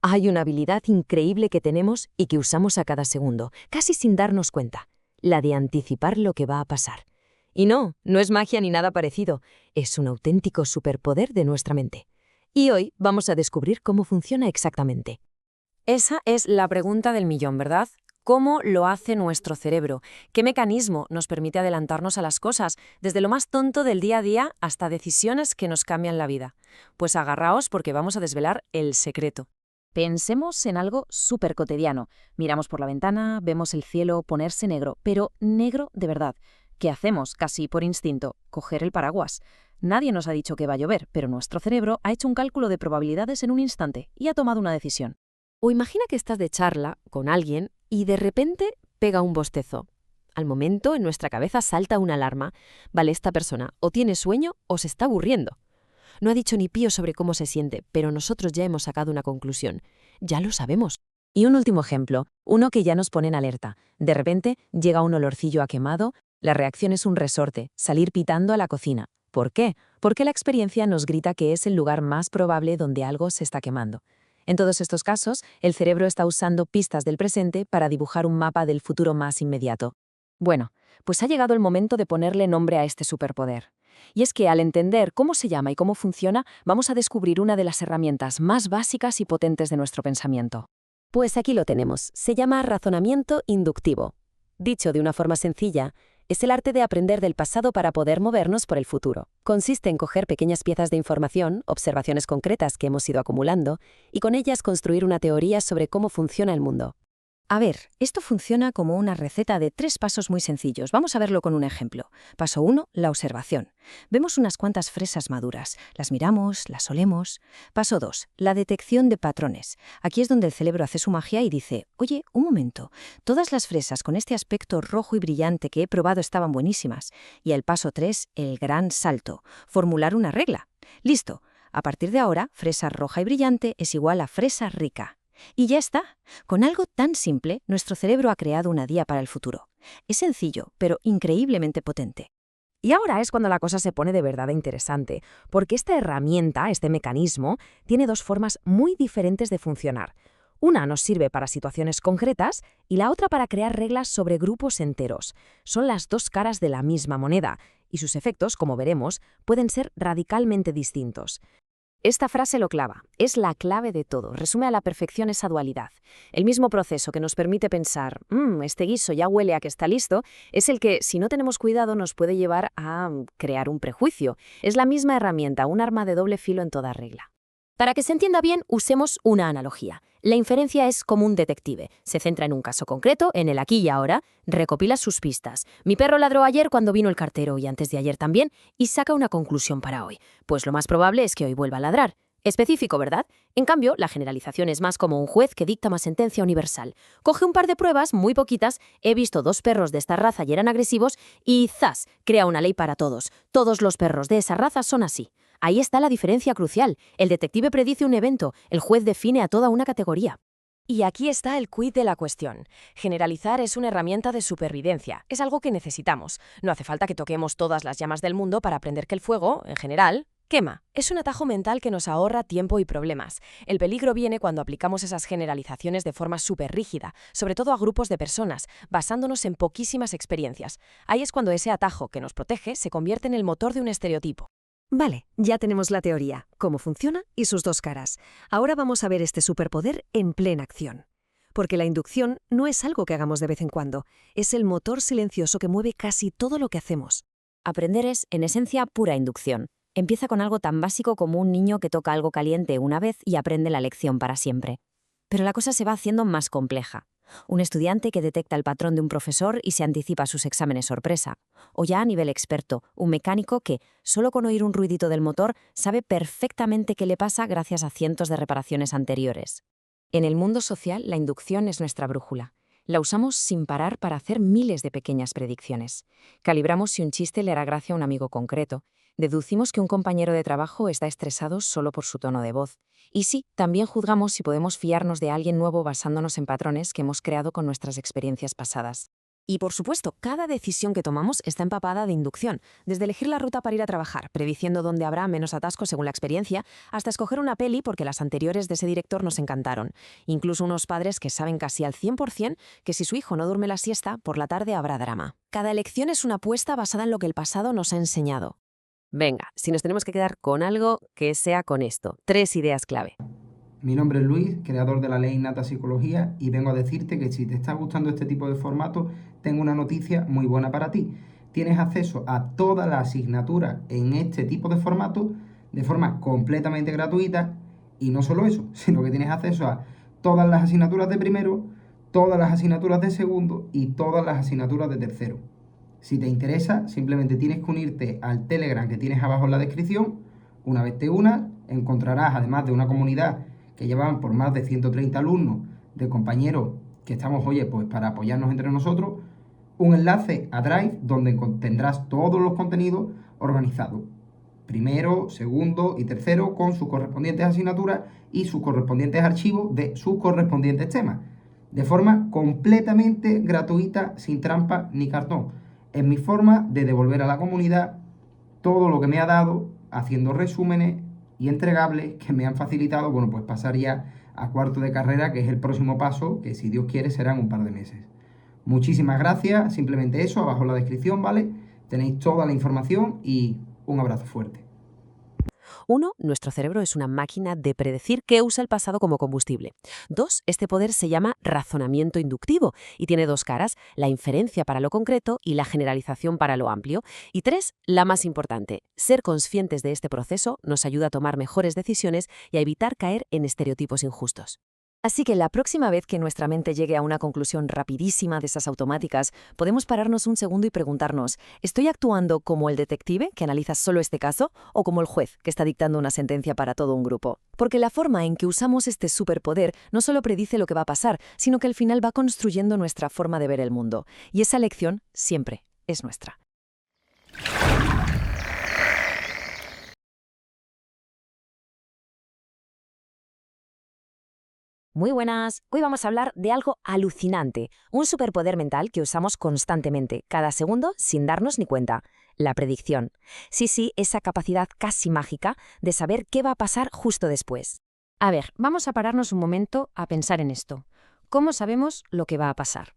Hay una habilidad increíble que tenemos y que usamos a cada segundo, casi sin darnos cuenta, la de anticipar lo que va a pasar. Y no es magia ni nada parecido, es un auténtico superpoder de nuestra mente. Y hoy vamos a descubrir cómo funciona exactamente. Esa es la pregunta del millón, ¿verdad? ¿Cómo lo hace nuestro cerebro? ¿Qué mecanismo nos permite adelantarnos a las cosas, desde lo más tonto del día a día hasta decisiones que nos cambian la vida? Pues agarraos porque vamos a desvelar el secreto. Pensemos en algo súper cotidiano. Miramos por la ventana, vemos el cielo ponerse negro, pero negro de verdad. ¿Qué hacemos? Casi por instinto, coger el paraguas. Nadie nos ha dicho que va a llover, pero nuestro cerebro ha hecho un cálculo de probabilidades en un instante y ha tomado una decisión. O imagina que estás de charla con alguien y de repente pega un bostezo. Al momento, en nuestra cabeza salta una alarma. Vale, esta persona o tiene sueño o se está aburriendo. No ha dicho ni pío sobre cómo se siente, pero nosotros ya hemos sacado una conclusión. Ya lo sabemos. Y un último ejemplo, uno que ya nos pone en alerta. De repente llega un olorcillo a quemado, la reacción es un resorte, salir pitando a la cocina. ¿Por qué? Porque la experiencia nos grita que es el lugar más probable donde algo se está quemando. En todos estos casos, el cerebro está usando pistas del presente para dibujar un mapa del futuro más inmediato. Bueno, pues ha llegado el momento de ponerle nombre a este superpoder. Y es que al entender cómo se llama y cómo funciona, vamos a descubrir una de las herramientas más básicas y potentes de nuestro pensamiento. Pues aquí lo tenemos. Se llama razonamiento inductivo. Dicho de una forma sencilla, es el arte de aprender del pasado para poder movernos por el futuro. Consiste en coger pequeñas piezas de información, observaciones concretas que hemos ido acumulando, y con ellas construir una teoría sobre cómo funciona el mundo. A ver, esto funciona como una receta de 3 pasos muy sencillos. Vamos a verlo con un ejemplo. Paso 1, la observación. Vemos unas cuantas fresas maduras. Las miramos, las olemos. Paso 2, la detección de patrones. Aquí es donde el cerebro hace su magia y dice, oye, un momento, todas las fresas con este aspecto rojo y brillante que he probado estaban buenísimas. Y el paso 3, el gran salto, formular una regla. Listo. A partir de ahora, fresa roja y brillante es igual a fresa rica. Y ya está. Con algo tan simple, nuestro cerebro ha creado una guía para el futuro. Es sencillo, pero increíblemente potente. Y ahora es cuando la cosa se pone de verdad interesante, porque esta herramienta, este mecanismo, tiene dos formas muy diferentes de funcionar. Una nos sirve para situaciones concretas y la otra para crear reglas sobre grupos enteros. Son las dos caras de la misma moneda, y sus efectos, como veremos, pueden ser radicalmente distintos. Esta frase lo clava, es la clave de todo, resume a la perfección esa dualidad. El mismo proceso que nos permite pensar, este guiso ya huele a que está listo, es el que, si no tenemos cuidado, nos puede llevar a crear un prejuicio. Es la misma herramienta, un arma de doble filo en toda regla. Para que se entienda bien, usemos una analogía. La inferencia es como un detective. Se centra en un caso concreto, en el aquí y ahora, recopila sus pistas. Mi perro ladró ayer cuando vino el cartero y antes de ayer también, y saca una conclusión para hoy. Pues lo más probable es que hoy vuelva a ladrar. Específico, ¿verdad? En cambio, la generalización es más como un juez que dicta una sentencia universal. Coge un par de pruebas, muy poquitas, he visto 2 perros de esta raza y eran agresivos, y ¡zas!, crea una ley para todos. Todos los perros de esa raza son así. Ahí está la diferencia crucial. El detective predice un evento, el juez define a toda una categoría. Y aquí está el quid de la cuestión. Generalizar es una herramienta de supervivencia. Es algo que necesitamos. No hace falta que toquemos todas las llamas del mundo para aprender que el fuego, en general, quema. Es un atajo mental que nos ahorra tiempo y problemas. El peligro viene cuando aplicamos esas generalizaciones de forma súper rígida, sobre todo a grupos de personas, basándonos en poquísimas experiencias. Ahí es cuando ese atajo que nos protege se convierte en el motor de un estereotipo. Vale, ya tenemos la teoría, cómo funciona y sus dos caras. Ahora vamos a ver este superpoder en plena acción. Porque la inducción no es algo que hagamos de vez en cuando, es el motor silencioso que mueve casi todo lo que hacemos. Aprender es, en esencia, pura inducción. Empieza con algo tan básico como un niño que toca algo caliente una vez y aprende la lección para siempre. Pero la cosa se va haciendo más compleja. Un estudiante que detecta el patrón de un profesor y se anticipa a sus exámenes sorpresa. O ya a nivel experto, un mecánico que, solo con oír un ruidito del motor, sabe perfectamente qué le pasa gracias a cientos de reparaciones anteriores. En el mundo social, la inducción es nuestra brújula. La usamos sin parar para hacer miles de pequeñas predicciones. Calibramos si un chiste le hará gracia a un amigo concreto. Deducimos que un compañero de trabajo está estresado solo por su tono de voz. Y sí, también juzgamos si podemos fiarnos de alguien nuevo basándonos en patrones que hemos creado con nuestras experiencias pasadas. Y por supuesto, cada decisión que tomamos está empapada de inducción, desde elegir la ruta para ir a trabajar, prediciendo dónde habrá menos atascos según la experiencia, hasta escoger una peli porque las anteriores de ese director nos encantaron. Incluso unos padres que saben casi al 100% que si su hijo no duerme la siesta, por la tarde habrá drama. Cada elección es una apuesta basada en lo que el pasado nos ha enseñado. Venga, si nos tenemos que quedar con algo, que sea con esto. 3 ideas clave. Mi nombre es Luis, creador de la Ley Innata Psicología, y vengo a decirte que si te está gustando este tipo de formato, tengo una noticia muy buena para ti. Tienes acceso a todas las asignaturas en este tipo de formato de forma completamente gratuita, y no solo eso, sino que tienes acceso a todas las asignaturas de primero, todas las asignaturas de segundo y todas las asignaturas de tercero. Si te interesa, simplemente tienes que unirte al Telegram que tienes abajo en la descripción. Una vez te unas, encontrarás, además de una comunidad que llevan por más de 130 alumnos, de compañeros que estamos, pues para apoyarnos entre nosotros, un enlace a Drive donde tendrás todos los contenidos organizados. Primero, segundo y tercero con sus correspondientes asignaturas y sus correspondientes archivos de sus correspondientes temas. De forma completamente gratuita, sin trampa ni cartón. Es mi forma de devolver a la comunidad todo lo que me ha dado, haciendo resúmenes y entregables que me han facilitado, pues pasar ya a cuarto de carrera, que es el próximo paso, que si Dios quiere será en un par de meses. Muchísimas gracias, simplemente eso, abajo en la descripción, ¿vale? Tenéis toda la información y un abrazo fuerte. 1. Nuestro cerebro es una máquina de predecir que usa el pasado como combustible. 2. Este poder se llama razonamiento inductivo y tiene 2 caras, la inferencia para lo concreto y la generalización para lo amplio. Y 3. La más importante, ser conscientes de este proceso nos ayuda a tomar mejores decisiones y a evitar caer en estereotipos injustos. Así que la próxima vez que nuestra mente llegue a una conclusión rapidísima de esas automáticas, podemos pararnos un segundo y preguntarnos, ¿estoy actuando como el detective que analiza solo este caso o como el juez que está dictando una sentencia para todo un grupo? Porque la forma en que usamos este superpoder no solo predice lo que va a pasar, sino que al final va construyendo nuestra forma de ver el mundo. Y esa elección siempre es nuestra. Muy buenas. Hoy vamos a hablar de algo alucinante, un superpoder mental que usamos constantemente, cada segundo, sin darnos ni cuenta. La predicción. Sí, esa capacidad casi mágica de saber qué va a pasar justo después. A ver, vamos a pararnos un momento a pensar en esto. ¿Cómo sabemos lo que va a pasar?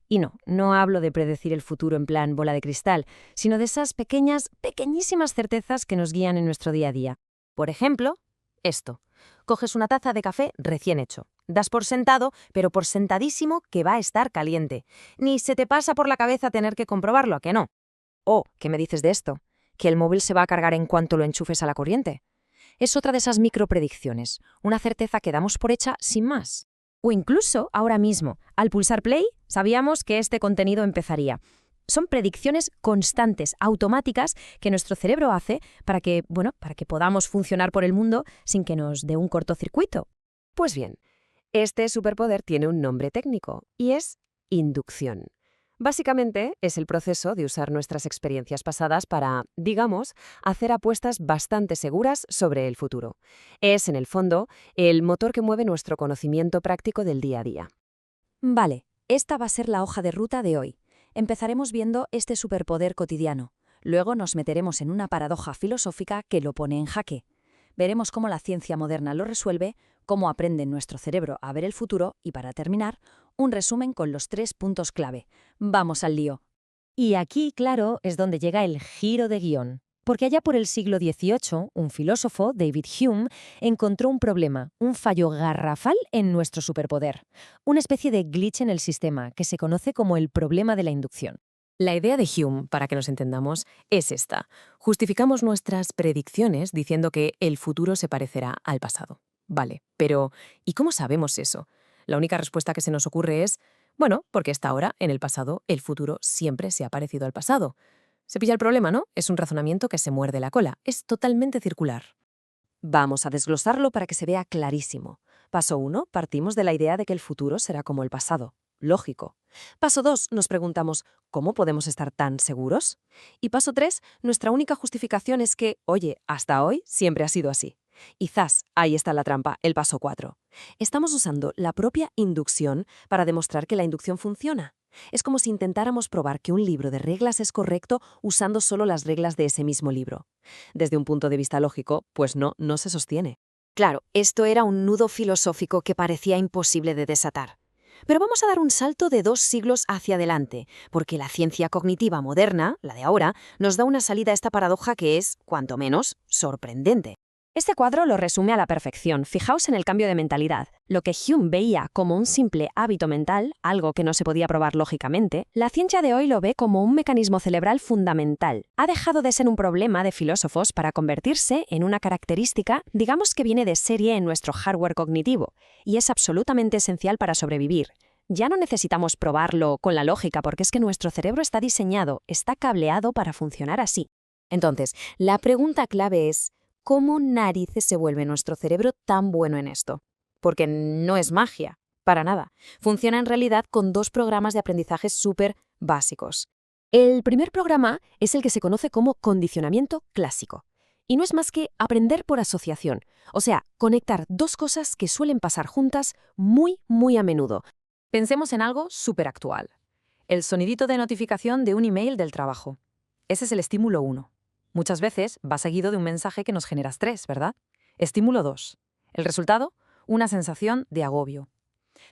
Y no hablo de predecir el futuro en plan bola de cristal, sino de esas pequeñísimas certezas que nos guían en nuestro día a día. Por ejemplo, esto. Coges una taza de café recién hecho. Das por sentado, pero por sentadísimo, que va a estar caliente. Ni se te pasa por la cabeza tener que comprobarlo, ¿a que no? ¿O qué me dices de esto? ¿Que el móvil se va a cargar en cuanto lo enchufes a la corriente? Es otra de esas micropredicciones, una certeza que damos por hecha sin más. O incluso, ahora mismo, al pulsar play, sabíamos que este contenido empezaría. Son predicciones constantes, automáticas, que nuestro cerebro hace para que podamos funcionar por el mundo sin que nos dé un cortocircuito. Pues bien, este superpoder tiene un nombre técnico y es inducción. Básicamente es el proceso de usar nuestras experiencias pasadas para, digamos, hacer apuestas bastante seguras sobre el futuro. Es, en el fondo, el motor que mueve nuestro conocimiento práctico del día a día. Vale, esta va a ser la hoja de ruta de hoy. Empezaremos viendo este superpoder cotidiano. Luego nos meteremos en una paradoja filosófica que lo pone en jaque. Veremos cómo la ciencia moderna lo resuelve, cómo aprende nuestro cerebro a ver el futuro y, para terminar, un resumen con los 3 puntos clave. ¡Vamos al lío! Y aquí, claro, es donde llega el giro de guión. Porque allá por el siglo XVIII, un filósofo, David Hume, encontró un problema, un fallo garrafal en nuestro superpoder. Una especie de glitch en el sistema que se conoce como el problema de la inducción. La idea de Hume, para que nos entendamos, es esta. Justificamos nuestras predicciones diciendo que el futuro se parecerá al pasado. Vale, pero ¿y cómo sabemos eso? La única respuesta que se nos ocurre es, porque hasta ahora, en el pasado, el futuro siempre se ha parecido al pasado. Se pilla el problema, ¿no? Es un razonamiento que se muerde la cola. Es totalmente circular. Vamos a desglosarlo para que se vea clarísimo. Paso 1, partimos de la idea de que el futuro será como el pasado. Lógico. Paso 2, nos preguntamos, ¿cómo podemos estar tan seguros? Y paso 3, nuestra única justificación es que, hasta hoy siempre ha sido así. Y ¡zas! Ahí está la trampa, el paso 4. Estamos usando la propia inducción para demostrar que la inducción funciona. Es como si intentáramos probar que un libro de reglas es correcto usando solo las reglas de ese mismo libro. Desde un punto de vista lógico, pues no se sostiene. Claro, esto era un nudo filosófico que parecía imposible de desatar. Pero vamos a dar un salto de 2 siglos hacia adelante, porque la ciencia cognitiva moderna, la de ahora, nos da una salida a esta paradoja que es, cuanto menos, sorprendente. Este cuadro lo resume a la perfección. Fijaos en el cambio de mentalidad. Lo que Hume veía como un simple hábito mental, algo que no se podía probar lógicamente, la ciencia de hoy lo ve como un mecanismo cerebral fundamental. Ha dejado de ser un problema de filósofos para convertirse en una característica, digamos que viene de serie en nuestro hardware cognitivo, y es absolutamente esencial para sobrevivir. Ya no necesitamos probarlo con la lógica porque es que nuestro cerebro está diseñado, está cableado para funcionar así. Entonces, la pregunta clave es: ¿cómo narices se vuelve nuestro cerebro tan bueno en esto? Porque no es magia, para nada. Funciona en realidad con 2 programas de aprendizaje súper básicos. El primer programa es el que se conoce como condicionamiento clásico. Y no es más que aprender por asociación, o sea, conectar 2 cosas que suelen pasar juntas muy a menudo. Pensemos en algo súper actual. El sonidito de notificación de un email del trabajo. Ese es el estímulo 1. Muchas veces va seguido de un mensaje que nos genera estrés, ¿verdad? Estímulo 2. El resultado, una sensación de agobio.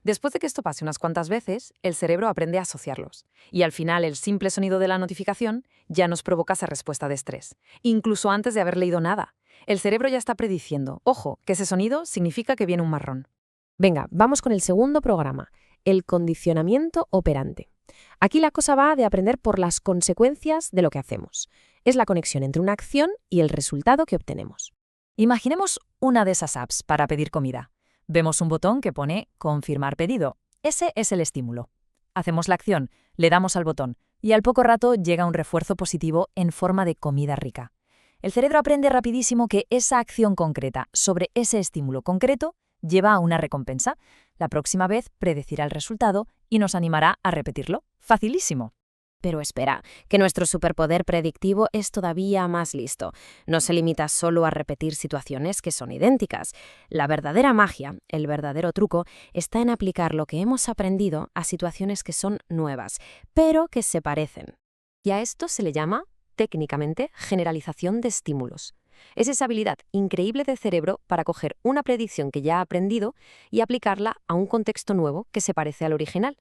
Después de que esto pase unas cuantas veces, el cerebro aprende a asociarlos. Y al final, el simple sonido de la notificación ya nos provoca esa respuesta de estrés, incluso antes de haber leído nada. El cerebro ya está prediciendo, ojo, que ese sonido significa que viene un marrón. Venga, vamos con el segundo programa, el condicionamiento operante. Aquí la cosa va de aprender por las consecuencias de lo que hacemos. Es la conexión entre una acción y el resultado que obtenemos. Imaginemos una de esas apps para pedir comida. Vemos un botón que pone confirmar pedido. Ese es el estímulo. Hacemos la acción, le damos al botón y al poco rato llega un refuerzo positivo en forma de comida rica. El cerebro aprende rapidísimo que esa acción concreta sobre ese estímulo concreto lleva a una recompensa. La próxima vez predecirá el resultado y nos animará a repetirlo. Facilísimo. Pero espera, que nuestro superpoder predictivo es todavía más listo. No se limita solo a repetir situaciones que son idénticas. La verdadera magia, el verdadero truco, está en aplicar lo que hemos aprendido a situaciones que son nuevas, pero que se parecen. Y a esto se le llama, técnicamente, generalización de estímulos. Es esa habilidad increíble del cerebro para coger una predicción que ya ha aprendido y aplicarla a un contexto nuevo que se parece al original.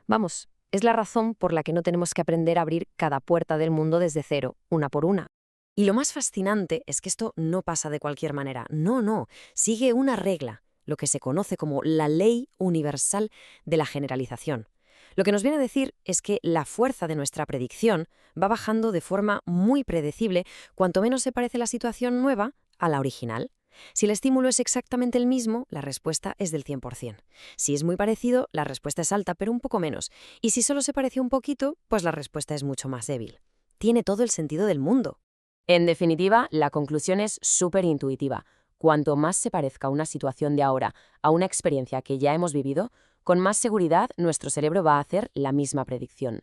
Vamos, es la razón por la que no tenemos que aprender a abrir cada puerta del mundo desde cero, una por una. Y lo más fascinante es que esto no pasa de cualquier manera. No, sigue una regla, lo que se conoce como la ley universal de la generalización. Lo que nos viene a decir es que la fuerza de nuestra predicción va bajando de forma muy predecible cuanto menos se parece la situación nueva a la original. Si el estímulo es exactamente el mismo, la respuesta es del 100%. Si es muy parecido, la respuesta es alta, pero un poco menos. Y si solo se parece un poquito, pues la respuesta es mucho más débil. Tiene todo el sentido del mundo. En definitiva, la conclusión es súper intuitiva. Cuanto más se parezca una situación de ahora a una experiencia que ya hemos vivido, con más seguridad nuestro cerebro va a hacer la misma predicción.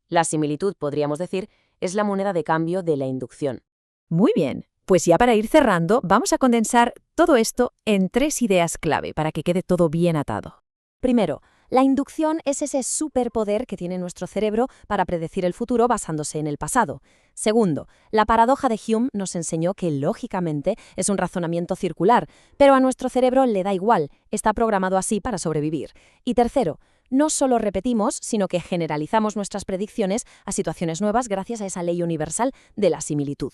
La similitud, podríamos decir, es la moneda de cambio de la inducción. Muy bien. Pues ya para ir cerrando, vamos a condensar todo esto en 3 ideas clave para que quede todo bien atado. Primero, la inducción es ese superpoder que tiene nuestro cerebro para predecir el futuro basándose en el pasado. Segundo, la paradoja de Hume nos enseñó que lógicamente es un razonamiento circular, pero a nuestro cerebro le da igual, está programado así para sobrevivir. Y tercero, no solo repetimos, sino que generalizamos nuestras predicciones a situaciones nuevas gracias a esa ley universal de la similitud.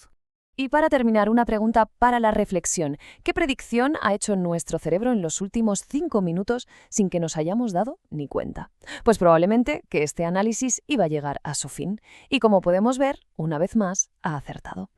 Y para terminar, una pregunta para la reflexión. ¿Qué predicción ha hecho nuestro cerebro en los últimos 5 minutos sin que nos hayamos dado ni cuenta? Pues probablemente que este análisis iba a llegar a su fin. Y como podemos ver, una vez más, ha acertado.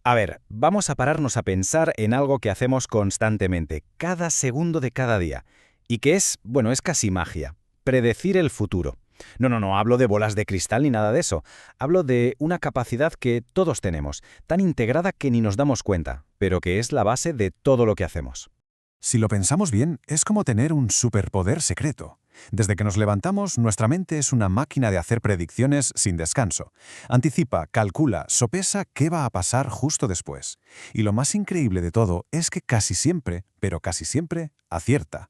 A ver, vamos a pararnos a pensar en algo que hacemos constantemente, cada segundo de cada día. Y que es casi magia. Predecir el futuro. No hablo de bolas de cristal ni nada de eso. Hablo de una capacidad que todos tenemos, tan integrada que ni nos damos cuenta, pero que es la base de todo lo que hacemos. Si lo pensamos bien, es como tener un superpoder secreto. Desde que nos levantamos, nuestra mente es una máquina de hacer predicciones sin descanso. Anticipa, calcula, sopesa qué va a pasar justo después. Y lo más increíble de todo es que casi siempre, pero casi siempre, acierta.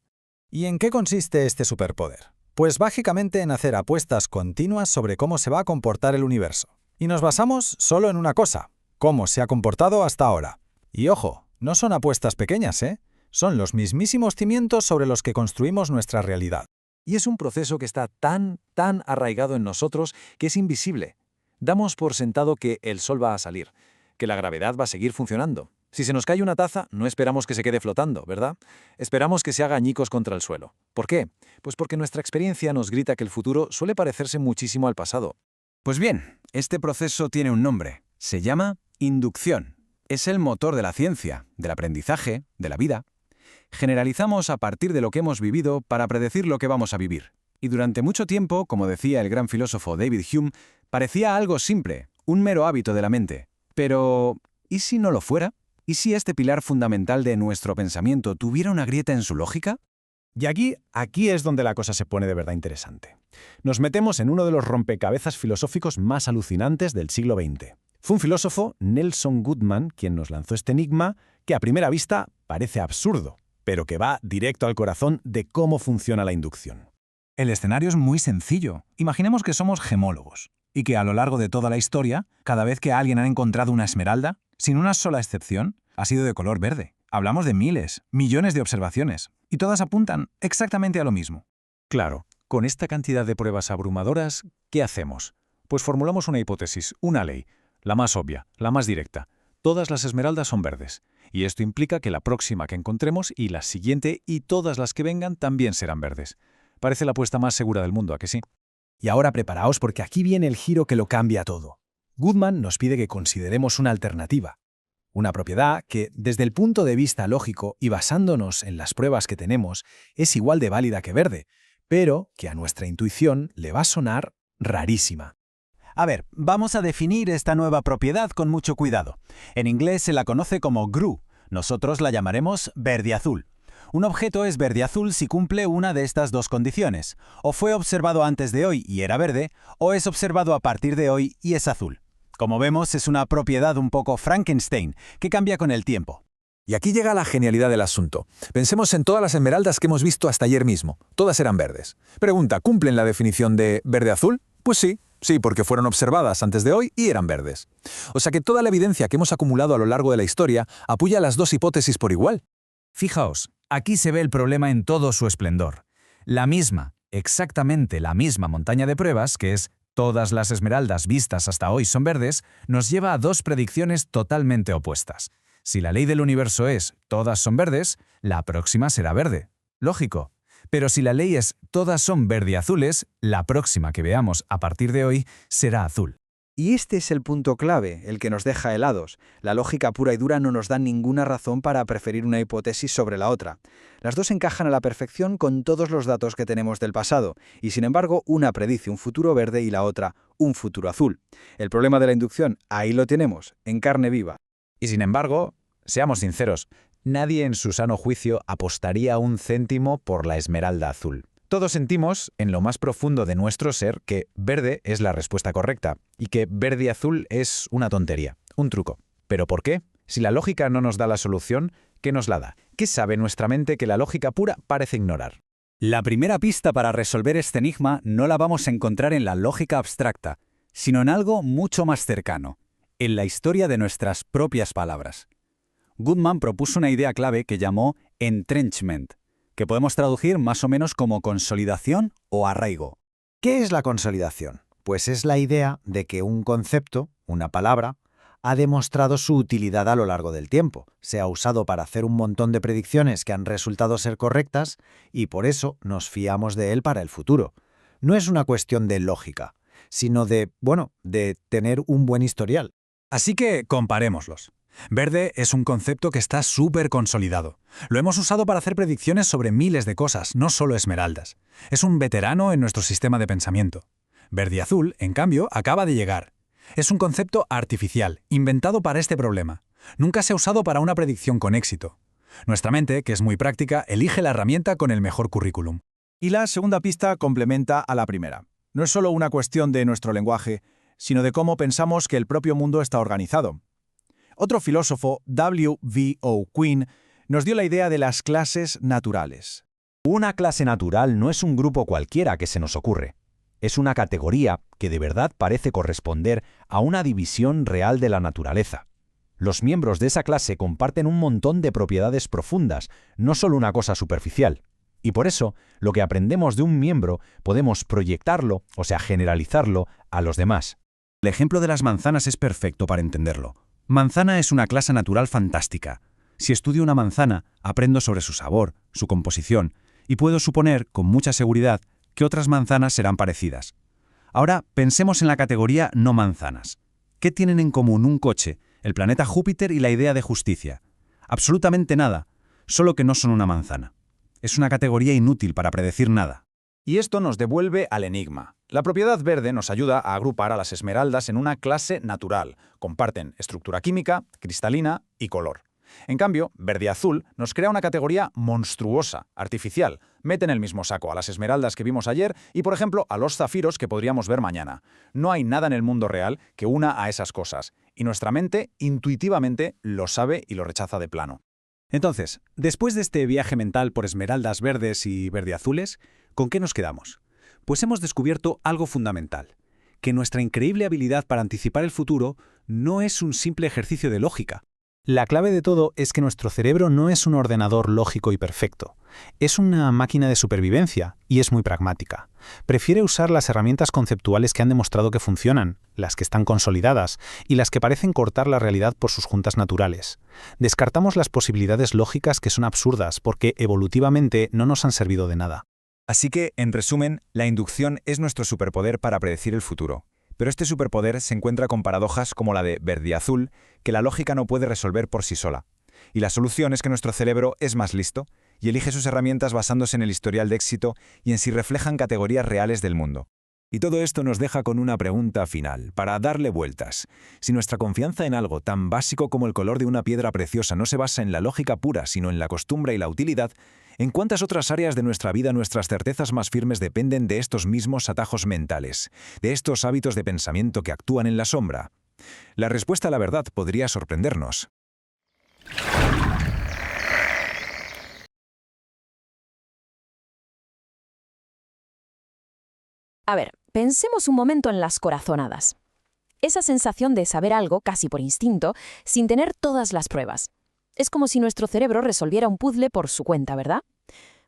¿Y en qué consiste este superpoder? Pues básicamente en hacer apuestas continuas sobre cómo se va a comportar el universo. Y nos basamos solo en una cosa: cómo se ha comportado hasta ahora. Y ojo, no son apuestas pequeñas, ¿eh? Son los mismísimos cimientos sobre los que construimos nuestra realidad. Y es un proceso que está tan arraigado en nosotros que es invisible. Damos por sentado que el sol va a salir, que la gravedad va a seguir funcionando. Si se nos cae una taza, no esperamos que se quede flotando, ¿verdad? Esperamos que se haga añicos contra el suelo. ¿Por qué? Pues porque nuestra experiencia nos grita que el futuro suele parecerse muchísimo al pasado. Pues bien, este proceso tiene un nombre. Se llama inducción. Es el motor de la ciencia, del aprendizaje, de la vida. Generalizamos a partir de lo que hemos vivido para predecir lo que vamos a vivir. Y durante mucho tiempo, como decía el gran filósofo David Hume, parecía algo simple, un mero hábito de la mente. Pero, ¿y si no lo fuera? ¿Y si este pilar fundamental de nuestro pensamiento tuviera una grieta en su lógica? Y aquí es donde la cosa se pone de verdad interesante. Nos metemos en uno de los rompecabezas filosóficos más alucinantes del siglo XX. Fue un filósofo, Nelson Goodman, quien nos lanzó este enigma que a primera vista parece absurdo, pero que va directo al corazón de cómo funciona la inducción. El escenario es muy sencillo. Imaginemos que somos gemólogos y que a lo largo de toda la historia, cada vez que alguien ha encontrado una esmeralda, sin una sola excepción, ha sido de color verde. Hablamos de miles, millones de observaciones, y todas apuntan exactamente a lo mismo. Claro, con esta cantidad de pruebas abrumadoras, ¿qué hacemos? Pues formulamos una hipótesis, una ley, la más obvia, la más directa. Todas las esmeraldas son verdes, y esto implica que la próxima que encontremos y la siguiente y todas las que vengan también serán verdes. Parece la apuesta más segura del mundo, ¿a que sí? Y ahora preparaos porque aquí viene el giro que lo cambia todo. Goodman nos pide que consideremos una alternativa. Una propiedad que, desde el punto de vista lógico y basándonos en las pruebas que tenemos, es igual de válida que verde, pero que a nuestra intuición le va a sonar rarísima. A ver, vamos a definir esta nueva propiedad con mucho cuidado. En inglés se la conoce como GRU. Nosotros la llamaremos verde-azul. Un objeto es verde-azul si cumple una de estas dos condiciones. O fue observado antes de hoy y era verde, o es observado a partir de hoy y es azul. Como vemos, es una propiedad un poco Frankenstein, que cambia con el tiempo. Y aquí llega la genialidad del asunto. Pensemos en todas las esmeraldas que hemos visto hasta ayer mismo. Todas eran verdes. Pregunta, ¿cumplen la definición de verde-azul? Pues sí, porque fueron observadas antes de hoy y eran verdes. O sea que toda la evidencia que hemos acumulado a lo largo de la historia apoya las dos hipótesis por igual. Fijaos, aquí se ve el problema en todo su esplendor. Exactamente la misma montaña de pruebas, que es todas las esmeraldas vistas hasta hoy son verdes, nos lleva a dos predicciones totalmente opuestas. Si la ley del universo es todas son verdes, la próxima será verde. Lógico. Pero si la ley es todas son verde y azules, la próxima que veamos a partir de hoy será azul. Y este es el punto clave, el que nos deja helados. La lógica pura y dura no nos da ninguna razón para preferir una hipótesis sobre la otra. Las dos encajan a la perfección con todos los datos que tenemos del pasado, y sin embargo una predice un futuro verde y la otra un futuro azul. El problema de la inducción, ahí lo tenemos, en carne viva. Y sin embargo, seamos sinceros, nadie en su sano juicio apostaría un céntimo por la esmeralda azul. Todos sentimos, en lo más profundo de nuestro ser, que verde es la respuesta correcta y que verde y azul es una tontería, un truco. ¿Pero por qué? Si la lógica no nos da la solución, ¿qué nos la da? ¿Qué sabe nuestra mente que la lógica pura parece ignorar? La primera pista para resolver este enigma no la vamos a encontrar en la lógica abstracta, sino en algo mucho más cercano, en la historia de nuestras propias palabras. Goodman propuso una idea clave que llamó entrenchment, que podemos traducir más o menos como consolidación o arraigo. ¿Qué es la consolidación? Pues es la idea de que un concepto, una palabra, ha demostrado su utilidad a lo largo del tiempo. Se ha usado para hacer un montón de predicciones que han resultado ser correctas y por eso nos fiamos de él para el futuro. No es una cuestión de lógica, sino de tener un buen historial. Así que comparémoslos. Verde es un concepto que está súper consolidado. Lo hemos usado para hacer predicciones sobre miles de cosas, no solo esmeraldas. Es un veterano en nuestro sistema de pensamiento. Verde y azul, en cambio, acaba de llegar. Es un concepto artificial, inventado para este problema. Nunca se ha usado para una predicción con éxito. Nuestra mente, que es muy práctica, elige la herramienta con el mejor currículum. Y la segunda pista complementa a la primera. No es solo una cuestión de nuestro lenguaje, sino de cómo pensamos que el propio mundo está organizado. Otro filósofo, W.V.O. Quinn, nos dio la idea de las clases naturales. Una clase natural no es un grupo cualquiera que se nos ocurre. Es una categoría que de verdad parece corresponder a una división real de la naturaleza. Los miembros de esa clase comparten un montón de propiedades profundas, no solo una cosa superficial. Y por eso, lo que aprendemos de un miembro podemos proyectarlo, o sea, generalizarlo, a los demás. El ejemplo de las manzanas es perfecto para entenderlo. Manzana es una clase natural fantástica. Si estudio una manzana, aprendo sobre su sabor, su composición, y puedo suponer, con mucha seguridad, que otras manzanas serán parecidas. Ahora, pensemos en la categoría no manzanas. ¿Qué tienen en común un coche, el planeta Júpiter y la idea de justicia? Absolutamente nada, solo que no son una manzana. Es una categoría inútil para predecir nada. Y esto nos devuelve al enigma. La propiedad verde nos ayuda a agrupar a las esmeraldas en una clase natural. Comparten estructura química, cristalina y color. En cambio, verde y azul nos crea una categoría monstruosa, artificial. Mete en el mismo saco a las esmeraldas que vimos ayer y, por ejemplo, a los zafiros que podríamos ver mañana. No hay nada en el mundo real que una a esas cosas. Y nuestra mente, intuitivamente, lo sabe y lo rechaza de plano. Entonces, después de este viaje mental por esmeraldas verdes y verdeazules, ¿con qué nos quedamos? Pues hemos descubierto algo fundamental, que nuestra increíble habilidad para anticipar el futuro no es un simple ejercicio de lógica. La clave de todo es que nuestro cerebro no es un ordenador lógico y perfecto. Es una máquina de supervivencia y es muy pragmática. Prefiere usar las herramientas conceptuales que han demostrado que funcionan, las que están consolidadas y las que parecen cortar la realidad por sus juntas naturales. Descartamos las posibilidades lógicas que son absurdas porque evolutivamente no nos han servido de nada. Así que, en resumen, la inducción es nuestro superpoder para predecir el futuro. Pero este superpoder se encuentra con paradojas como la de verde y azul, que la lógica no puede resolver por sí sola. Y la solución es que nuestro cerebro es más listo y elige sus herramientas basándose en el historial de éxito y en si reflejan categorías reales del mundo. Y todo esto nos deja con una pregunta final, para darle vueltas. Si nuestra confianza en algo tan básico como el color de una piedra preciosa no se basa en la lógica pura, sino en la costumbre y la utilidad, ¿en cuántas otras áreas de nuestra vida nuestras certezas más firmes dependen de estos mismos atajos mentales, de estos hábitos de pensamiento que actúan en la sombra? La respuesta a la verdad podría sorprendernos. A ver, pensemos un momento en las corazonadas. Esa sensación de saber algo casi por instinto, sin tener todas las pruebas. Es como si nuestro cerebro resolviera un puzzle por su cuenta, ¿verdad?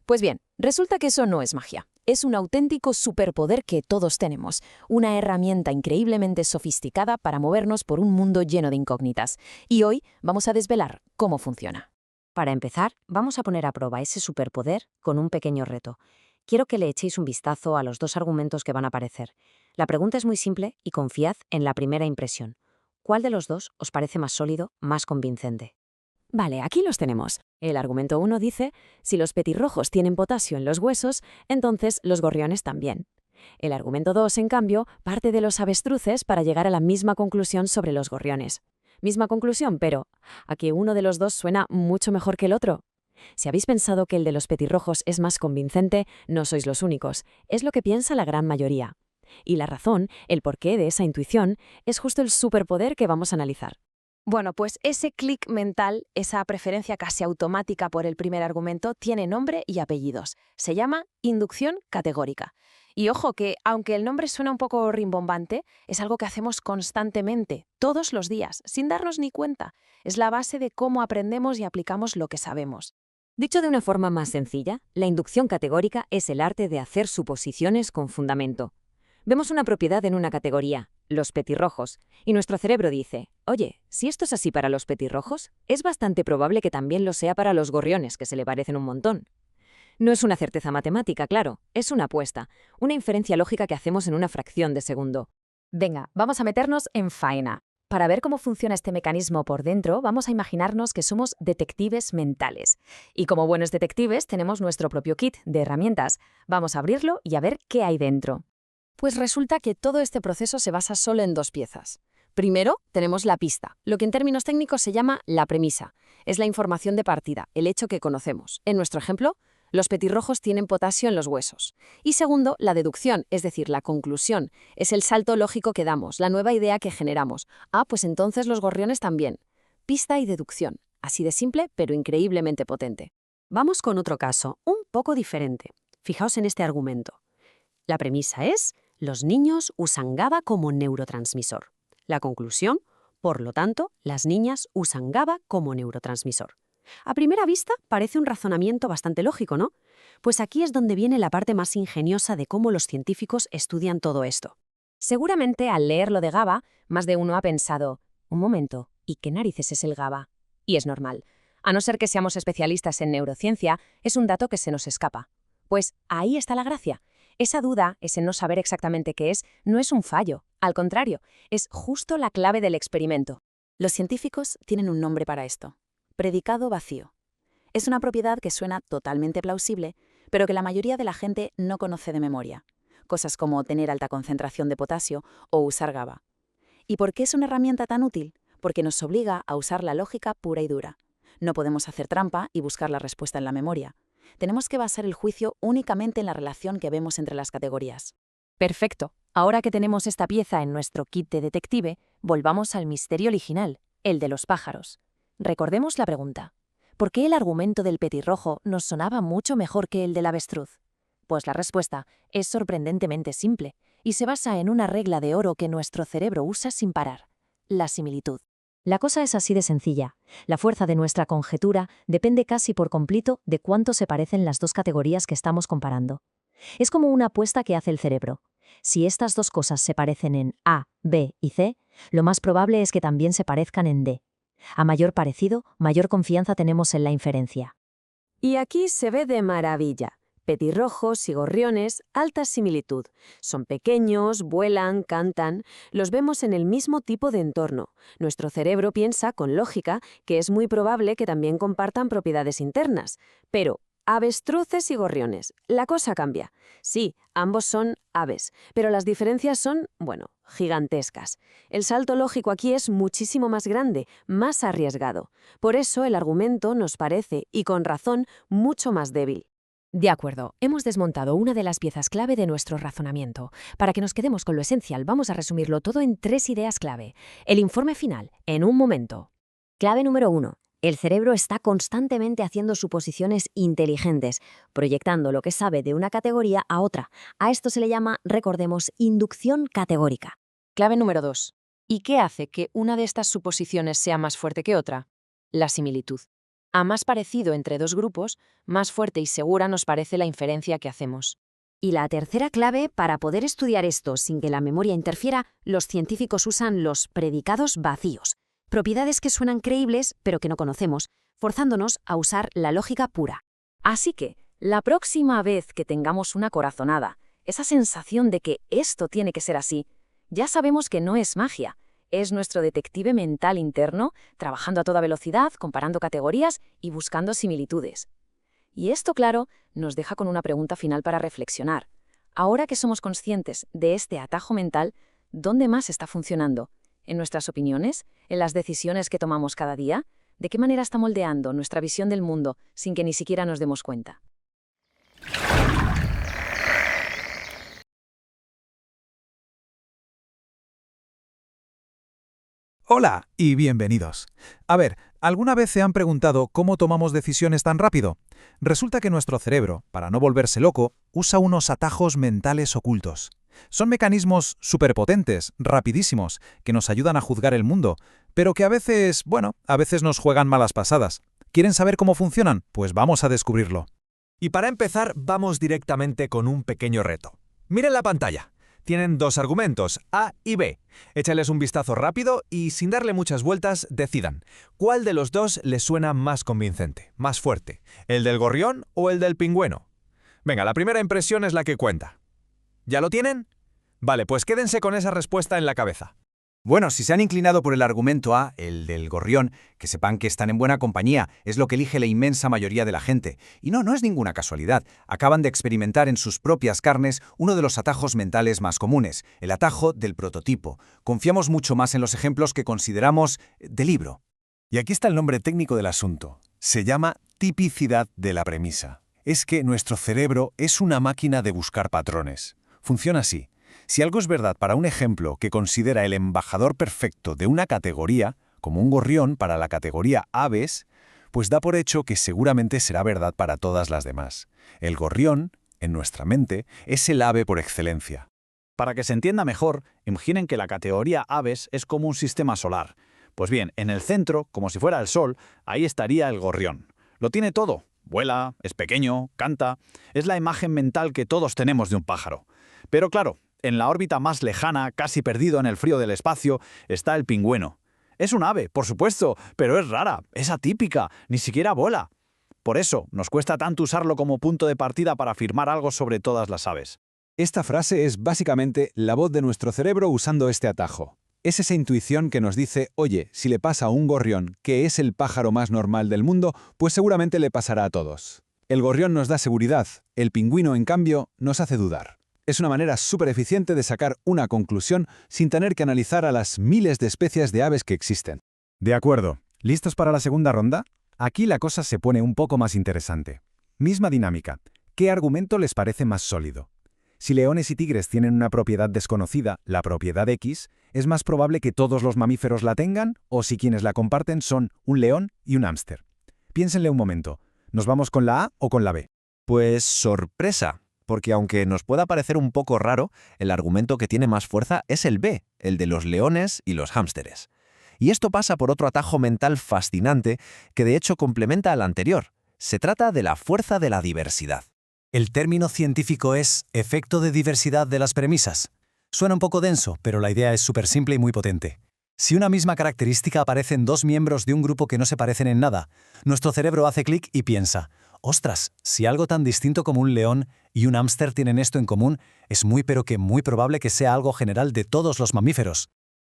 Pues bien, resulta que eso no es magia. Es un auténtico superpoder que todos tenemos, una herramienta increíblemente sofisticada para movernos por un mundo lleno de incógnitas. Y hoy vamos a desvelar cómo funciona. Para empezar, vamos a poner a prueba ese superpoder con un pequeño reto. Quiero que le echéis un vistazo a los dos argumentos que van a aparecer. La pregunta es muy simple y confiad en la primera impresión. ¿Cuál de los dos os parece más sólido, más convincente? Vale, aquí los tenemos. El argumento 1 dice, si los petirrojos tienen potasio en los huesos, entonces los gorriones también. El argumento 2, en cambio, parte de los avestruces para llegar a la misma conclusión sobre los gorriones. Misma conclusión, pero ¿a que uno de los dos suena mucho mejor que el otro? Si habéis pensado que el de los petirrojos es más convincente, no sois los únicos. Es lo que piensa la gran mayoría. Y la razón, el porqué de esa intuición, es justo el superpoder que vamos a analizar. Bueno, pues ese clic mental, esa preferencia casi automática por el primer argumento, tiene nombre y apellidos. Se llama inducción categórica. Y ojo que, aunque el nombre suena un poco rimbombante, es algo que hacemos constantemente, todos los días, sin darnos ni cuenta. Es la base de cómo aprendemos y aplicamos lo que sabemos. Dicho de una forma más sencilla, la inducción categórica es el arte de hacer suposiciones con fundamento. Vemos una propiedad en una categoría, los petirrojos, y nuestro cerebro dice, oye, si esto es así para los petirrojos, es bastante probable que también lo sea para los gorriones, que se le parecen un montón. No es una certeza matemática, claro, es una apuesta, una inferencia lógica que hacemos en una fracción de segundo. Venga, vamos a meternos en faena. Para ver cómo funciona este mecanismo por dentro, vamos a imaginarnos que somos detectives mentales. Y como buenos detectives, tenemos nuestro propio kit de herramientas. Vamos a abrirlo y a ver qué hay dentro. Pues resulta que todo este proceso se basa solo en dos piezas. Primero, tenemos la pista, lo que en términos técnicos se llama la premisa. Es la información de partida, el hecho que conocemos. En nuestro ejemplo, Los petirrojos tienen potasio en los huesos. Y segundo, la deducción, es decir, la conclusión. Es el salto lógico que damos, la nueva idea que generamos. Ah, pues entonces los gorriones también. Pista y deducción. Así de simple, pero increíblemente potente. Vamos con otro caso, un poco diferente. Fijaos en este argumento. La premisa es, los niños usan GABA como neurotransmisor. La conclusión, por lo tanto, las niñas usan GABA como neurotransmisor. A primera vista parece un razonamiento bastante lógico, ¿no? Pues aquí es donde viene la parte más ingeniosa de cómo los científicos estudian todo esto. Seguramente al leer lo de GABA, más de uno ha pensado, un momento, ¿y qué narices es el GABA? Y es normal. A no ser que seamos especialistas en neurociencia, es un dato que se nos escapa. Pues ahí está la gracia. Esa duda, ese no saber exactamente qué es, no es un fallo. Al contrario, es justo la clave del experimento. Los científicos tienen un nombre para esto: predicado vacío. Es una propiedad que suena totalmente plausible, pero que la mayoría de la gente no conoce de memoria. Cosas como tener alta concentración de potasio o usar GABA. ¿Y por qué es una herramienta tan útil? Porque nos obliga a usar la lógica pura y dura. No podemos hacer trampa y buscar la respuesta en la memoria. Tenemos que basar el juicio únicamente en la relación que vemos entre las categorías. Perfecto. Ahora que tenemos esta pieza en nuestro kit de detective, volvamos al misterio original, el de los pájaros. Recordemos la pregunta. ¿Por qué el argumento del petirrojo nos sonaba mucho mejor que el del avestruz? Pues la respuesta es sorprendentemente simple y se basa en una regla de oro que nuestro cerebro usa sin parar: la similitud. La cosa es así de sencilla. La fuerza de nuestra conjetura depende casi por completo de cuánto se parecen las dos categorías que estamos comparando. Es como una apuesta que hace el cerebro. Si estas dos cosas se parecen en A, B y C, lo más probable es que también se parezcan en D. A mayor parecido, mayor confianza tenemos en la inferencia. Y aquí se ve de maravilla. Petirrojos y gorriones, alta similitud. Son pequeños, vuelan, cantan. Los vemos en el mismo tipo de entorno. Nuestro cerebro piensa, con lógica, que es muy probable que también compartan propiedades internas. Pero avestruces y gorriones, la cosa cambia. Sí, ambos son aves, pero las diferencias son, bueno, gigantescas. El salto lógico aquí es muchísimo más grande, más arriesgado. Por eso el argumento nos parece, y con razón, mucho más débil. De acuerdo, hemos desmontado una de las piezas clave de nuestro razonamiento. Para que nos quedemos con lo esencial, vamos a resumirlo todo en 3 ideas clave. El informe final, en un momento. Clave número 1. El cerebro está constantemente haciendo suposiciones inteligentes, proyectando lo que sabe de una categoría a otra. A esto se le llama, recordemos, inducción categórica. Clave número 2. ¿Y qué hace que una de estas suposiciones sea más fuerte que otra? La similitud. A más parecido entre dos grupos, más fuerte y segura nos parece la inferencia que hacemos. Y la tercera clave, para poder estudiar esto sin que la memoria interfiera, los científicos usan los predicados vacíos. Propiedades que suenan creíbles, pero que no conocemos, forzándonos a usar la lógica pura. Así que, la próxima vez que tengamos una corazonada, esa sensación de que esto tiene que ser así, ya sabemos que no es magia. Es nuestro detective mental interno, trabajando a toda velocidad, comparando categorías y buscando similitudes. Y esto, claro, nos deja con una pregunta final para reflexionar. Ahora que somos conscientes de este atajo mental, ¿dónde más está funcionando? ¿En nuestras opiniones? ¿En las decisiones que tomamos cada día? ¿De qué manera está moldeando nuestra visión del mundo sin que ni siquiera nos demos cuenta? Hola y bienvenidos. A ver, ¿alguna vez se han preguntado cómo tomamos decisiones tan rápido? Resulta que nuestro cerebro, para no volverse loco, usa unos atajos mentales ocultos. Son mecanismos superpotentes, rapidísimos, que nos ayudan a juzgar el mundo, pero que a veces nos juegan malas pasadas. ¿Quieren saber cómo funcionan? Pues vamos a descubrirlo. Y para empezar, vamos directamente con un pequeño reto. Miren la pantalla. Tienen 2 argumentos, A y B. Échales un vistazo rápido y, sin darle muchas vueltas, decidan cuál de los 2 les suena más convincente, más fuerte, el del gorrión o el del pingüino. Venga, la primera impresión es la que cuenta. ¿Ya lo tienen? Vale, pues quédense con esa respuesta en la cabeza. Bueno, si se han inclinado por el argumento A, el del gorrión, que sepan que están en buena compañía, es lo que elige la inmensa mayoría de la gente. Y no es ninguna casualidad. Acaban de experimentar en sus propias carnes uno de los atajos mentales más comunes, el atajo del prototipo. Confiamos mucho más en los ejemplos que consideramos de libro. Y aquí está el nombre técnico del asunto. Se llama tipicidad de la premisa. es que nuestro cerebro es una máquina de buscar patrones. Funciona así. Si algo es verdad para un ejemplo que considera el embajador perfecto de una categoría, como un gorrión para la categoría aves, pues da por hecho que seguramente será verdad para todas las demás. El gorrión, en nuestra mente, es el ave por excelencia. Para que se entienda mejor, imaginen que la categoría aves es como un sistema solar. Pues bien, en el centro, como si fuera el Sol, ahí estaría el gorrión. Lo tiene todo. Vuela, es pequeño, canta. Es la imagen mental que todos tenemos de un pájaro. Pero claro, en la órbita más lejana, casi perdido en el frío del espacio, está el pingüino. Es un ave, por supuesto, pero es rara, es atípica, ni siquiera vuela. Por eso, nos cuesta tanto usarlo como punto de partida para afirmar algo sobre todas las aves. Esta frase es básicamente la voz de nuestro cerebro usando este atajo. Es esa intuición que nos dice, oye, si le pasa a un gorrión, que es el pájaro más normal del mundo, pues seguramente le pasará a todos. El gorrión nos da seguridad, el pingüino, en cambio, nos hace dudar. Es una manera súper eficiente de sacar una conclusión sin tener que analizar a las miles de especies de aves que existen. De acuerdo. ¿Listos para la segunda ronda? Aquí la cosa se pone un poco más interesante. Misma dinámica. ¿Qué argumento les parece más sólido? Si leones y tigres tienen una propiedad desconocida, la propiedad X, ¿es más probable que todos los mamíferos la tengan o si quienes la comparten son un león y un hámster? Piénsenle un momento. ¿Nos vamos con la A o con la B? Pues sorpresa, porque aunque nos pueda parecer un poco raro, el argumento que tiene más fuerza es el B, el de los leones y los hámsteres. Y esto pasa por otro atajo mental fascinante que de hecho complementa al anterior. Se trata de la fuerza de la diversidad. El término científico es efecto de diversidad de las premisas. Suena un poco denso, pero la idea es súper simple y muy potente. Si una misma característica aparece en dos miembros de un grupo que no se parecen en nada, nuestro cerebro hace clic y piensa, ostras, si algo tan distinto como un león y un hámster tienen esto en común, es muy probable que sea algo general de todos los mamíferos.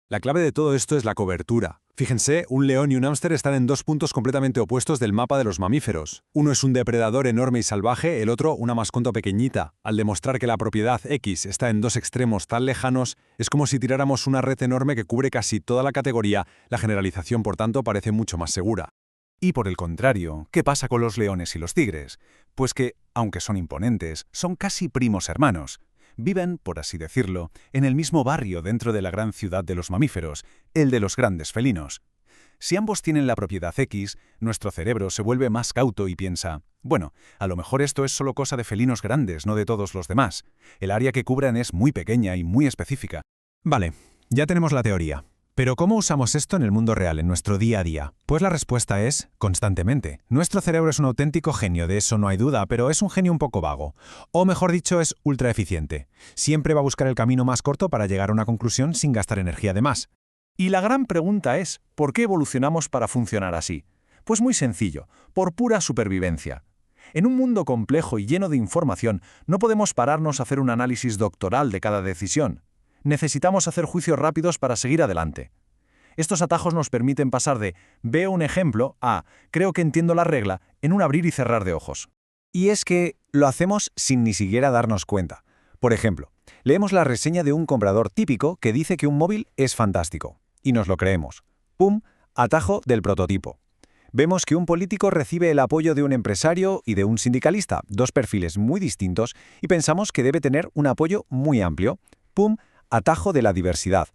La clave de todo esto es la cobertura. Fíjense, un león y un hámster están en dos puntos completamente opuestos del mapa de los mamíferos. Uno es un depredador enorme y salvaje, el otro una mascota pequeñita. Al demostrar que la propiedad X está en dos extremos tan lejanos, es como si tiráramos una red enorme que cubre casi toda la categoría. La generalización, por tanto, parece mucho más segura. Y por el contrario, ¿qué pasa con los leones y los tigres? Pues que, aunque son imponentes, son casi primos hermanos. Viven, por así decirlo, en el mismo barrio dentro de la gran ciudad de los mamíferos, el de los grandes felinos. Si ambos tienen la propiedad X, nuestro cerebro se vuelve más cauto y piensa, bueno, a lo mejor esto es solo cosa de felinos grandes, no de todos los demás. El área que cubren es muy pequeña y muy específica. Vale, ya tenemos la teoría. Pero ¿cómo usamos esto en el mundo real, en nuestro día a día? Pues la respuesta es constantemente. Nuestro cerebro es un auténtico genio, de eso no hay duda, pero es un genio un poco vago. O mejor dicho, es ultra eficiente. Siempre va a buscar el camino más corto para llegar a una conclusión sin gastar energía de más. Y la gran pregunta es, ¿por qué evolucionamos para funcionar así? Pues muy sencillo, por pura supervivencia. En un mundo complejo y lleno de información, no podemos pararnos a hacer un análisis doctoral de cada decisión. Necesitamos hacer juicios rápidos para seguir adelante. Estos atajos nos permiten pasar de veo un ejemplo a creo que entiendo la regla en un abrir y cerrar de ojos. Y es que lo hacemos sin ni siquiera darnos cuenta. Por ejemplo, leemos la reseña de un comprador típico que dice que un móvil es fantástico. Y nos lo creemos. ¡Pum! Atajo del prototipo. Vemos que un político recibe el apoyo de un empresario y de un sindicalista, dos perfiles muy distintos, y pensamos que debe tener un apoyo muy amplio. ¡Pum! Atajo de la diversidad.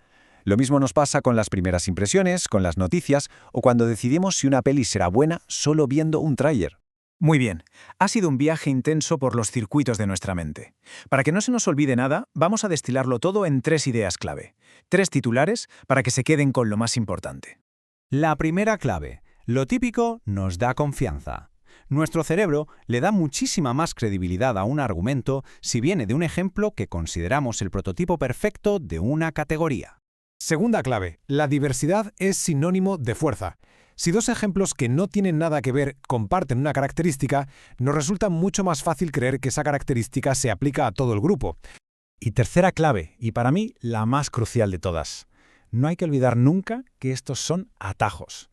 Lo mismo nos pasa con las primeras impresiones, con las noticias o cuando decidimos si una peli será buena solo viendo un tráiler. Muy bien, ha sido un viaje intenso por los circuitos de nuestra mente. Para que no se nos olvide nada, vamos a destilarlo todo en 3 ideas clave. 3 titulares para que se queden con lo más importante. La primera clave. Lo típico nos da confianza. Nuestro cerebro le da muchísima más credibilidad a un argumento si viene de un ejemplo que consideramos el prototipo perfecto de una categoría. Segunda clave. La diversidad es sinónimo de fuerza. Si dos ejemplos que no tienen nada que ver comparten una característica, nos resulta mucho más fácil creer que esa característica se aplica a todo el grupo. Y tercera clave, y para mí la más crucial de todas. No hay que olvidar nunca que estos son atajos.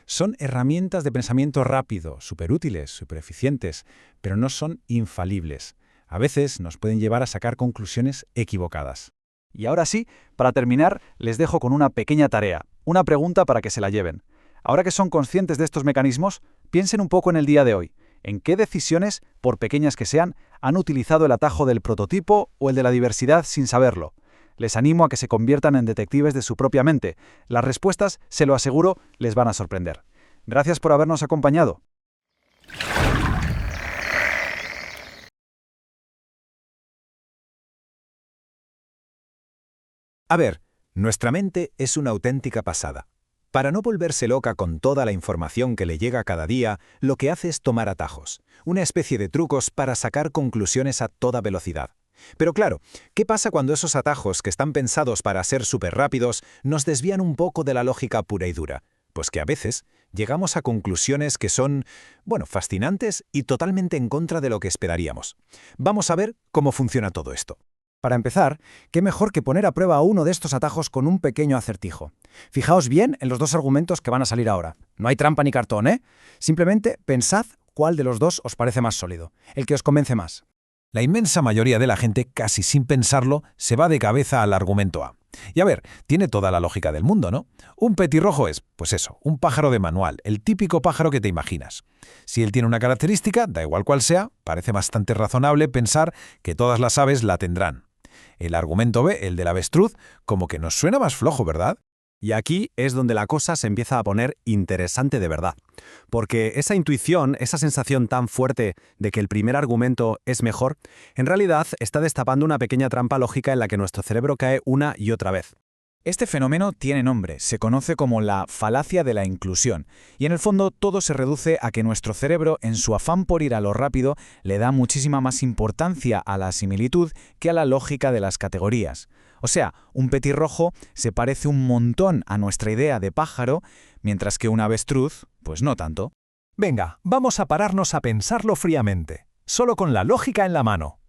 Son herramientas de pensamiento rápido, superútiles, supereficientes, pero no son infalibles. A veces nos pueden llevar a sacar conclusiones equivocadas. Y ahora sí, para terminar, les dejo con una pequeña tarea, una pregunta para que se la lleven. Ahora que son conscientes de estos mecanismos, piensen un poco en el día de hoy. en qué decisiones, por pequeñas que sean, han utilizado el atajo del prototipo o el de la diversidad sin saberlo. Les animo a que se conviertan en detectives de su propia mente. Las respuestas, se lo aseguro, les van a sorprender. Gracias por habernos acompañado. A ver, nuestra mente es una auténtica pasada. Para no volverse loca con toda la información que le llega cada día, lo que hace es tomar atajos, una especie de trucos para sacar conclusiones a toda velocidad. Pero claro, ¿qué pasa cuando esos atajos que están pensados para ser súper rápidos nos desvían un poco de la lógica pura y dura? Pues que a veces llegamos a conclusiones que son, fascinantes y totalmente en contra de lo que esperaríamos. Vamos a ver cómo funciona todo esto. Para empezar, qué mejor que poner a prueba uno de estos atajos con un pequeño acertijo. Fijaos bien en los dos argumentos que van a salir ahora. No hay trampa ni cartón, ¿eh? Simplemente pensad cuál de los dos os parece más sólido, el que os convence más. La inmensa mayoría de la gente, casi sin pensarlo, se va de cabeza al argumento A. Y a ver, tiene toda la lógica del mundo, ¿no? Un petirrojo es, pues eso, un pájaro de manual, el típico pájaro que te imaginas. Si él tiene una característica, da igual cual sea, parece bastante razonable pensar que todas las aves la tendrán. El argumento B, el del avestruz, como que nos suena más flojo, ¿verdad? Y aquí es donde la cosa se empieza a poner interesante de verdad. Porque esa intuición, esa sensación tan fuerte de que el primer argumento es mejor, en realidad está destapando una pequeña trampa lógica en la que nuestro cerebro cae una y otra vez. Este fenómeno tiene nombre, se conoce como la falacia de la inclusión, y en el fondo todo se reduce a que nuestro cerebro, en su afán por ir a lo rápido, le da muchísima más importancia a la similitud que a la lógica de las categorías. O sea, un petirrojo se parece un montón a nuestra idea de pájaro, mientras que un avestruz, pues no tanto. Venga, vamos a pararnos a pensarlo fríamente, solo con la lógica en la mano.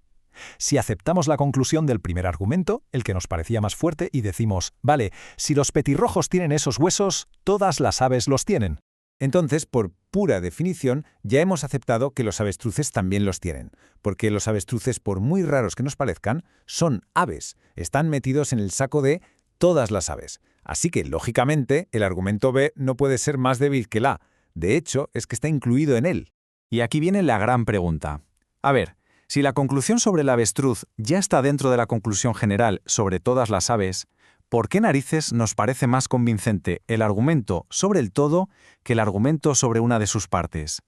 Si aceptamos la conclusión del primer argumento, el que nos parecía más fuerte, y decimos, vale, si los petirrojos tienen esos huesos, todas las aves los tienen. Entonces, por pura definición, ya hemos aceptado que los avestruces también los tienen, porque los avestruces, por muy raros que nos parezcan, son aves, están metidos en el saco de todas las aves. Así que, lógicamente, el argumento B no puede ser más débil que el A. De hecho, es que está incluido en él. Y aquí viene la gran pregunta. A ver, si la conclusión sobre el avestruz ya está dentro de la conclusión general sobre todas las aves, ¿por qué narices nos parece más convincente el argumento sobre el todo que el argumento sobre una de sus partes?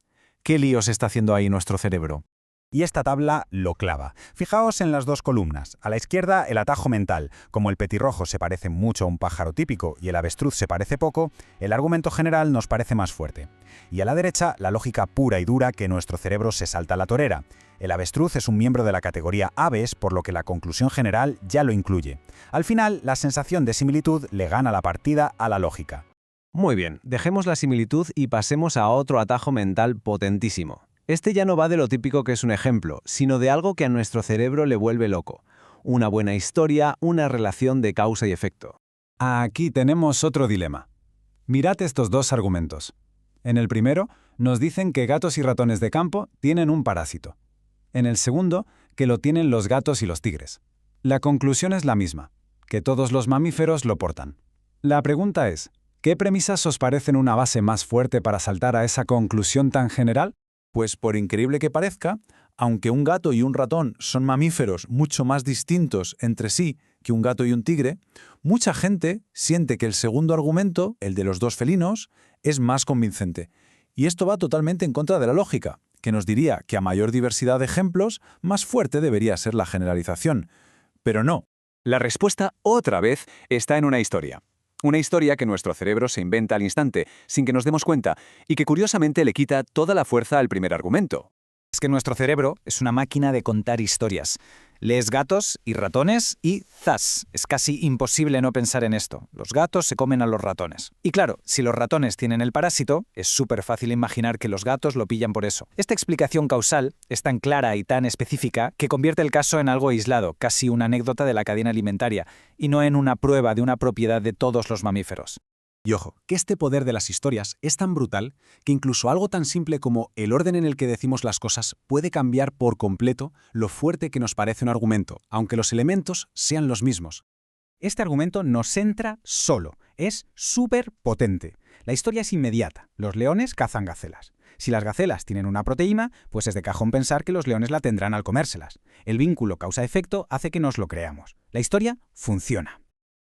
¿Qué líos está haciendo ahí nuestro cerebro? Y esta tabla lo clava. Fijaos en las dos columnas. A la izquierda, el atajo mental. Como el petirrojo se parece mucho a un pájaro típico y el avestruz se parece poco, el argumento general nos parece más fuerte. Y a la derecha, la lógica pura y dura que nuestro cerebro se salta a la torera. El avestruz es un miembro de la categoría aves, por lo que la conclusión general ya lo incluye. Al final, la sensación de similitud le gana la partida a la lógica. Muy bien, dejemos la similitud y pasemos a otro atajo mental potentísimo. Este ya no va de lo típico que es un ejemplo, sino de algo que a nuestro cerebro le vuelve loco. Una buena historia, una relación de causa y efecto. Aquí tenemos otro dilema. Mirad estos dos argumentos. En el primero, nos dicen que gatos y ratones de campo tienen un parásito. En el segundo, que lo tienen los gatos y los tigres. La conclusión es la misma, que todos los mamíferos lo portan. La pregunta es, ¿qué premisas os parecen una base más fuerte para saltar a esa conclusión tan general? Pues por increíble que parezca, aunque un gato y un ratón son mamíferos mucho más distintos entre sí que un gato y un tigre, mucha gente siente que el segundo argumento, el de los dos felinos, es más convincente. Y esto va totalmente en contra de la lógica, que nos diría que a mayor diversidad de ejemplos, más fuerte debería ser la generalización. Pero no. La respuesta, otra vez, está en una historia. Una historia que nuestro cerebro se inventa al instante, sin que nos demos cuenta, y que curiosamente le quita toda la fuerza al primer argumento. Es que nuestro cerebro es una máquina de contar historias. Lees gatos y ratones y ¡zas! Es casi imposible no pensar en esto. Los gatos se comen a los ratones. Y claro, si los ratones tienen el parásito, es súper fácil imaginar que los gatos lo pillan por eso. Esta explicación causal es tan clara y tan específica que convierte el caso en algo aislado, casi una anécdota de la cadena alimentaria, y no en una prueba de una propiedad de todos los mamíferos. Y ojo, que este poder de las historias es tan brutal que incluso algo tan simple como el orden en el que decimos las cosas puede cambiar por completo lo fuerte que nos parece un argumento, aunque los elementos sean los mismos. Este argumento nos entra solo, es súper potente. La historia es inmediata, los leones cazan gacelas. Si las gacelas tienen una proteína, pues es de cajón pensar que los leones la tendrán al comérselas. El vínculo causa-efecto hace que nos lo creamos. La historia funciona.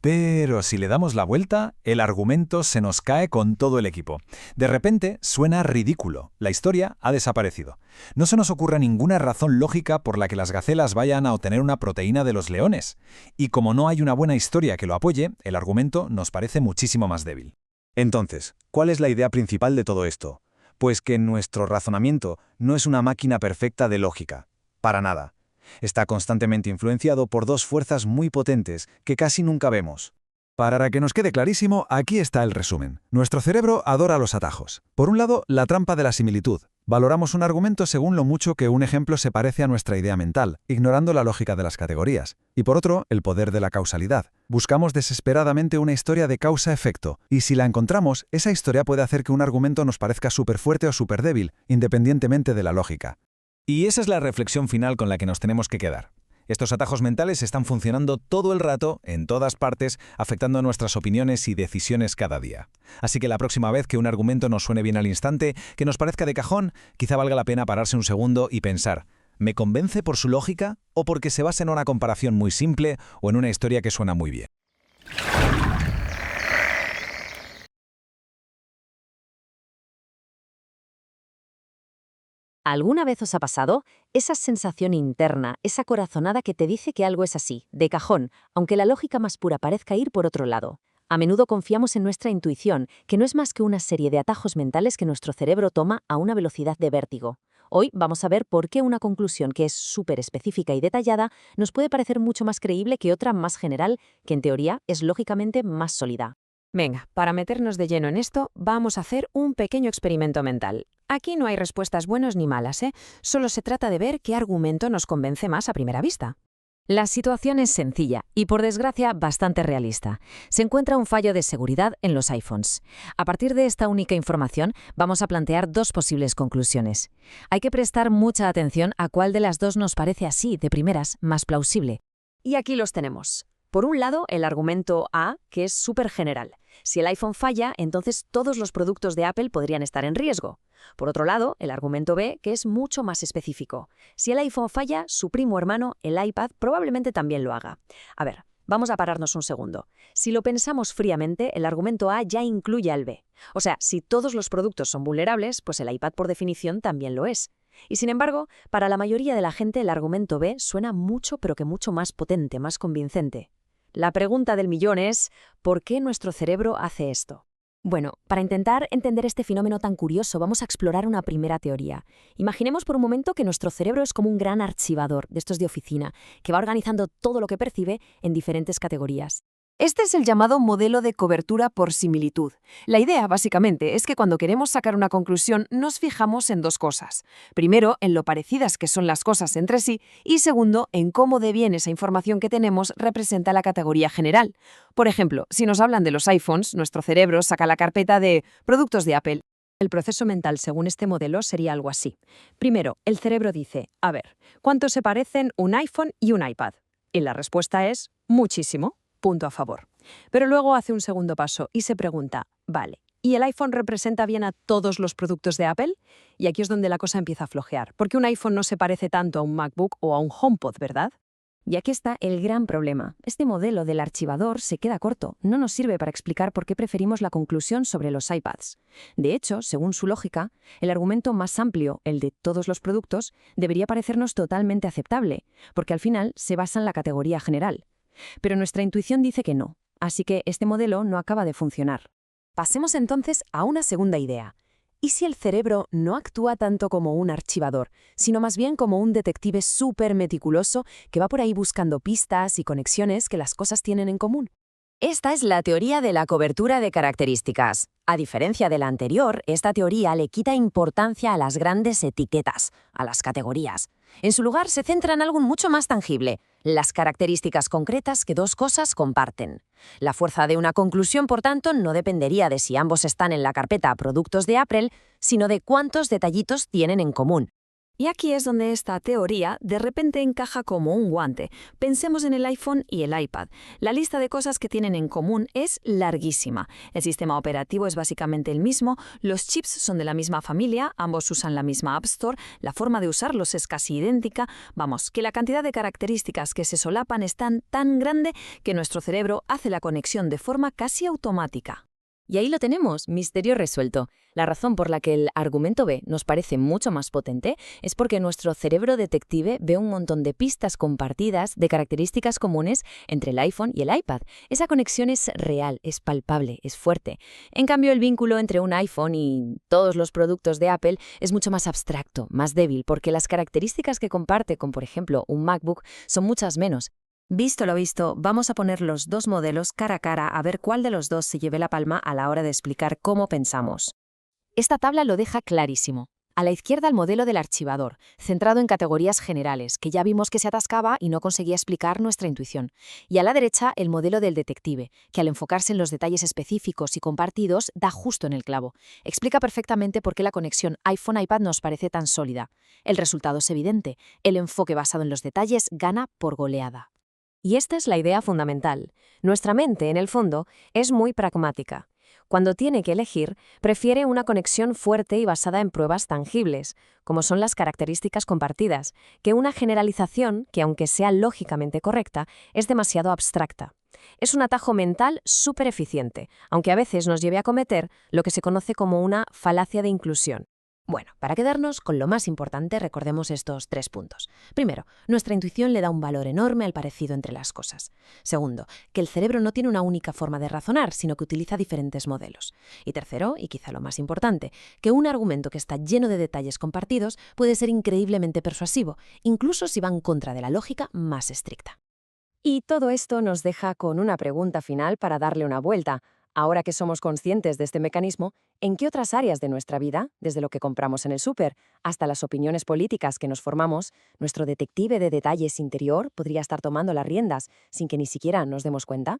Pero si le damos la vuelta, el argumento se nos cae con todo el equipo. De repente suena ridículo. La historia ha desaparecido. No se nos ocurre ninguna razón lógica por la que las gacelas vayan a obtener una proteína de los leones. Y como no hay una buena historia que lo apoye, el argumento nos parece muchísimo más débil. Entonces, ¿cuál es la idea principal de todo esto? Pues que nuestro razonamiento no es una máquina perfecta de lógica. Para nada. Está constantemente influenciado por dos fuerzas muy potentes que casi nunca vemos. Para que nos quede clarísimo, aquí está el resumen. Nuestro cerebro adora los atajos. Por un lado, la trampa de la similitud. Valoramos un argumento según lo mucho que un ejemplo se parece a nuestra idea mental, ignorando la lógica de las categorías. Y por otro, el poder de la causalidad. Buscamos desesperadamente una historia de causa-efecto, y si la encontramos, esa historia puede hacer que un argumento nos parezca súper fuerte o súper débil, independientemente de la lógica. Y esa es la reflexión final con la que nos tenemos que quedar. Estos atajos mentales están funcionando todo el rato, en todas partes, afectando nuestras opiniones y decisiones cada día. Así que la próxima vez que un argumento nos suene bien al instante, que nos parezca de cajón, quizá valga la pena pararse un segundo y pensar, ¿me convence por su lógica o porque se basa en una comparación muy simple o en una historia que suena muy bien? ¿Alguna vez os ha pasado esa sensación interna, esa corazonada que te dice que algo es así, de cajón, aunque la lógica más pura parezca ir por otro lado? A menudo confiamos en nuestra intuición, que no es más que una serie de atajos mentales que nuestro cerebro toma a una velocidad de vértigo. Hoy vamos a ver por qué una conclusión que es súper específica y detallada nos puede parecer mucho más creíble que otra más general, que en teoría es lógicamente más sólida. Venga, para meternos de lleno en esto, vamos a hacer un pequeño experimento mental. Aquí no hay respuestas buenas ni malas, ¿eh? Solo se trata de ver qué argumento nos convence más a primera vista. La situación es sencilla y, por desgracia, bastante realista. Se encuentra un fallo de seguridad en los iPhones. A partir de esta única información, vamos a plantear dos posibles conclusiones. Hay que prestar mucha atención a cuál de las dos nos parece así, de primeras, más plausible. Y aquí los tenemos. Por un lado, el argumento A, que es súper general. Si el iPhone falla, entonces todos los productos de Apple podrían estar en riesgo. Por otro lado, el argumento B, que es mucho más específico. Si el iPhone falla, su primo hermano, el iPad, probablemente también lo haga. A ver, vamos a pararnos un segundo. Si lo pensamos fríamente, el argumento A ya incluye al B. O sea, si todos los productos son vulnerables, pues el iPad por definición también lo es. Y sin embargo, para la mayoría de la gente el argumento B suena mucho, pero que mucho más potente, más convincente. La pregunta del millón es, ¿por qué nuestro cerebro hace esto? Bueno, para intentar entender este fenómeno tan curioso, vamos a explorar una primera teoría. Imaginemos por un momento que nuestro cerebro es como un gran archivador de estos de oficina, que va organizando todo lo que percibe en diferentes categorías. Este es el llamado modelo de cobertura por similitud. La idea, básicamente, es que cuando queremos sacar una conclusión nos fijamos en dos cosas. Primero, en lo parecidas que son las cosas entre sí y segundo, en cómo de bien esa información que tenemos representa la categoría general. Por ejemplo, si nos hablan de los iPhones, nuestro cerebro saca la carpeta de productos de Apple. El proceso mental según este modelo sería algo así. Primero, el cerebro dice, a ver, ¿cuánto se parecen un iPhone y un iPad? Y la respuesta es, muchísimo. Punto a favor. Pero luego hace un segundo paso y se pregunta, vale, ¿y el iPhone representa bien a todos los productos de Apple? Y aquí es donde la cosa empieza a flojear, porque un iPhone no se parece tanto a un MacBook o a un HomePod, ¿verdad? Y aquí está el gran problema. Este modelo del archivador se queda corto, no nos sirve para explicar por qué preferimos la conclusión sobre los iPads. De hecho, según su lógica, el argumento más amplio, el de todos los productos, debería parecernos totalmente aceptable, porque al final se basa en la categoría general. Pero nuestra intuición dice que no, así que este modelo no acaba de funcionar. Pasemos entonces a una segunda idea. ¿Y si el cerebro no actúa tanto como un archivador, sino más bien como un detective súper meticuloso que va por ahí buscando pistas y conexiones que las cosas tienen en común? Esta es la teoría de la cobertura de características. A diferencia de la anterior, esta teoría le quita importancia a las grandes etiquetas, a las categorías. En su lugar se centra en algo mucho más tangible, las características concretas que dos cosas comparten. La fuerza de una conclusión, por tanto, no dependería de si ambos están en la carpeta Productos de Apple, sino de cuántos detallitos tienen en común. Y aquí es donde esta teoría de repente encaja como un guante. Pensemos en el iPhone y el iPad. La lista de cosas que tienen en común es larguísima. El sistema operativo es básicamente el mismo, los chips son de la misma familia, ambos usan la misma App Store, la forma de usarlos es casi idéntica. Vamos, que la cantidad de características que se solapan es tan grande que nuestro cerebro hace la conexión de forma casi automática. Y ahí lo tenemos, misterio resuelto. La razón por la que el argumento B nos parece mucho más potente es porque nuestro cerebro detective ve un montón de pistas compartidas de características comunes entre el iPhone y el iPad. Esa conexión es real, es palpable, es fuerte. En cambio, el vínculo entre un iPhone y todos los productos de Apple es mucho más abstracto, más débil, porque las características que comparte con, por ejemplo, un MacBook son muchas menos. Visto lo visto, vamos a poner los dos modelos cara a cara a ver cuál de los dos se lleve la palma a la hora de explicar cómo pensamos. Esta tabla lo deja clarísimo. A la izquierda el modelo del archivador, centrado en categorías generales, que ya vimos que se atascaba y no conseguía explicar nuestra intuición. Y a la derecha el modelo del detective, que al enfocarse en los detalles específicos y compartidos da justo en el clavo. Explica perfectamente por qué la conexión iPhone-iPad nos parece tan sólida. El resultado es evidente. El enfoque basado en los detalles gana por goleada. Y esta es la idea fundamental. Nuestra mente, en el fondo, es muy pragmática. Cuando tiene que elegir, prefiere una conexión fuerte y basada en pruebas tangibles, como son las características compartidas, que una generalización que, aunque sea lógicamente correcta, es demasiado abstracta. Es un atajo mental súper eficiente, aunque a veces nos lleve a cometer lo que se conoce como una falacia de inclusión. Bueno, para quedarnos con lo más importante, recordemos estos 3 puntos. Primero, nuestra intuición le da un valor enorme al parecido entre las cosas. Segundo, que el cerebro no tiene una única forma de razonar, sino que utiliza diferentes modelos. Y tercero, y quizá lo más importante, que un argumento que está lleno de detalles compartidos puede ser increíblemente persuasivo, incluso si va en contra de la lógica más estricta. Y todo esto nos deja con una pregunta final para darle una vuelta. Ahora que somos conscientes de este mecanismo, ¿en qué otras áreas de nuestra vida, desde lo que compramos en el súper hasta las opiniones políticas que nos formamos, nuestro detective de detalles interior podría estar tomando las riendas sin que ni siquiera nos demos cuenta?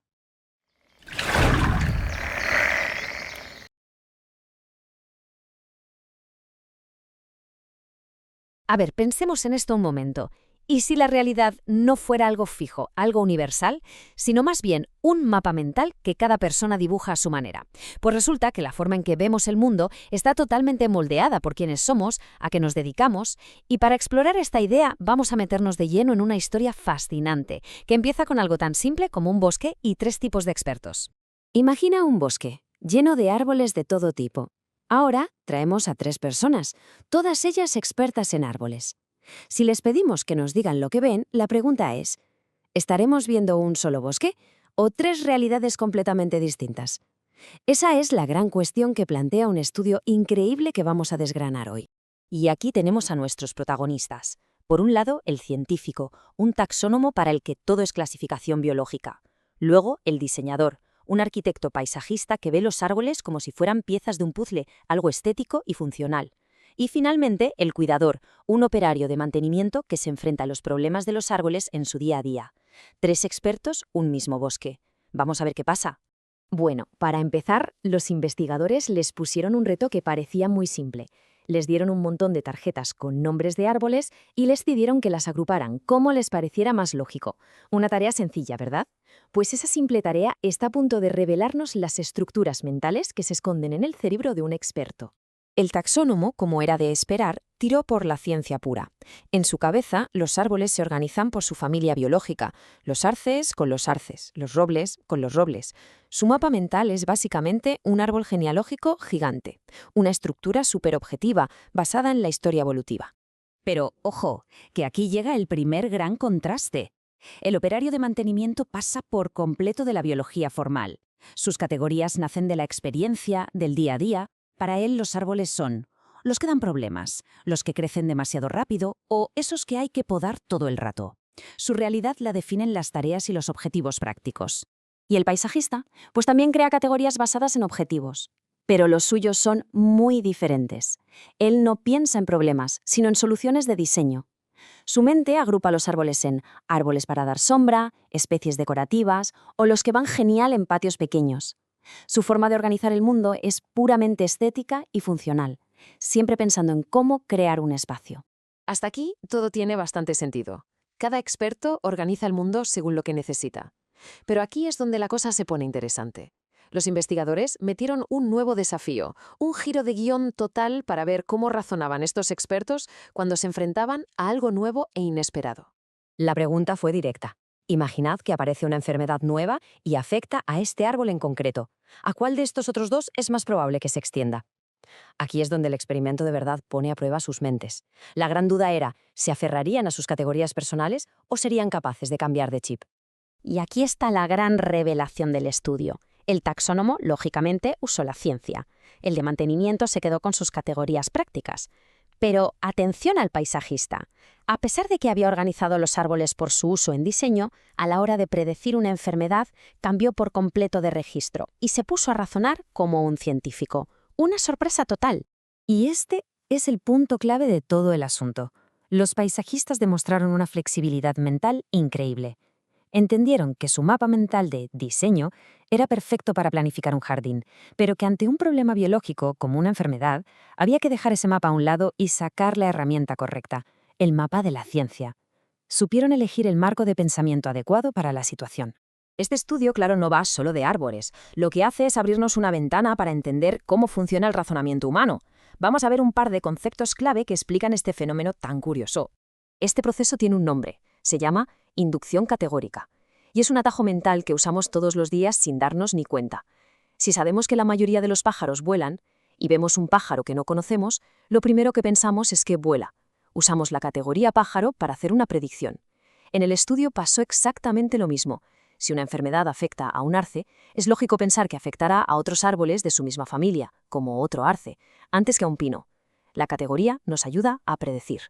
A ver, pensemos en esto un momento. ¿Y si la realidad no fuera algo fijo, algo universal, sino más bien un mapa mental que cada persona dibuja a su manera? Pues resulta que la forma en que vemos el mundo está totalmente moldeada por quienes somos, a qué nos dedicamos, y para explorar esta idea vamos a meternos de lleno en una historia fascinante, que empieza con algo tan simple como un bosque y 3 tipos de expertos. Imagina un bosque, lleno de árboles de todo tipo. Ahora traemos a 3 personas, todas ellas expertas en árboles. Si les pedimos que nos digan lo que ven, la pregunta es, ¿estaremos viendo un solo bosque o 3 realidades completamente distintas? Esa es la gran cuestión que plantea un estudio increíble que vamos a desgranar hoy. Y aquí tenemos a nuestros protagonistas. Por un lado, el científico, un taxónomo para el que todo es clasificación biológica. Luego, el diseñador, un arquitecto paisajista que ve los árboles como si fueran piezas de un puzzle, algo estético y funcional. Y finalmente, el cuidador, un operario de mantenimiento que se enfrenta a los problemas de los árboles en su día a día. 3 expertos, un mismo bosque. Vamos a ver qué pasa. Bueno, para empezar, los investigadores les pusieron un reto que parecía muy simple. Les dieron un montón de tarjetas con nombres de árboles y les pidieron que las agruparan como les pareciera más lógico. Una tarea sencilla, ¿verdad? Pues esa simple tarea está a punto de revelarnos las estructuras mentales que se esconden en el cerebro de un experto. El taxónomo, como era de esperar, tiró por la ciencia pura. En su cabeza, los árboles se organizan por su familia biológica, los arces con los arces, los robles con los robles. Su mapa mental es básicamente un árbol genealógico gigante, una estructura superobjetiva basada en la historia evolutiva. Pero, ojo, que aquí llega el primer gran contraste. El operario de mantenimiento pasa por completo de la biología formal. Sus categorías nacen de la experiencia, del día a día. Para él los árboles son los que dan problemas, los que crecen demasiado rápido o esos que hay que podar todo el rato. Su realidad la definen las tareas y los objetivos prácticos. Y el paisajista, pues también crea categorías basadas en objetivos. Pero los suyos son muy diferentes. Él no piensa en problemas, sino en soluciones de diseño. Su mente agrupa los árboles en árboles para dar sombra, especies decorativas o los que van genial en patios pequeños. Su forma de organizar el mundo es puramente estética y funcional, siempre pensando en cómo crear un espacio. Hasta aquí todo tiene bastante sentido. Cada experto organiza el mundo según lo que necesita. Pero aquí es donde la cosa se pone interesante. Los investigadores metieron un nuevo desafío, un giro de guión total para ver cómo razonaban estos expertos cuando se enfrentaban a algo nuevo e inesperado. La pregunta fue directa. Imaginad que aparece una enfermedad nueva y afecta a este árbol en concreto. ¿A cuál de estos otros dos es más probable que se extienda? Aquí es donde el experimento de verdad pone a prueba sus mentes. La gran duda era, ¿se aferrarían a sus categorías personales o serían capaces de cambiar de chip? Y aquí está la gran revelación del estudio. El taxónomo, lógicamente, usó la ciencia. El de mantenimiento se quedó con sus categorías prácticas. Pero atención al paisajista. A pesar de que había organizado los árboles por su uso en diseño, a la hora de predecir una enfermedad, cambió por completo de registro y se puso a razonar como un científico. Una sorpresa total. Y este es el punto clave de todo el asunto. Los paisajistas demostraron una flexibilidad mental increíble. Entendieron que su mapa mental de diseño era perfecto para planificar un jardín, pero que ante un problema biológico, como una enfermedad, había que dejar ese mapa a un lado y sacar la herramienta correcta, el mapa de la ciencia. Supieron elegir el marco de pensamiento adecuado para la situación. Este estudio, claro, no va solo de árboles. Lo que hace es abrirnos una ventana para entender cómo funciona el razonamiento humano. Vamos a ver un par de conceptos clave que explican este fenómeno tan curioso. Este proceso tiene un nombre. Se llama inducción categórica. Y es un atajo mental que usamos todos los días sin darnos ni cuenta. Si sabemos que la mayoría de los pájaros vuelan y vemos un pájaro que no conocemos, lo primero que pensamos es que vuela. Usamos la categoría pájaro para hacer una predicción. En el estudio pasó exactamente lo mismo. Si una enfermedad afecta a un arce, es lógico pensar que afectará a otros árboles de su misma familia, como otro arce, antes que a un pino. La categoría nos ayuda a predecir.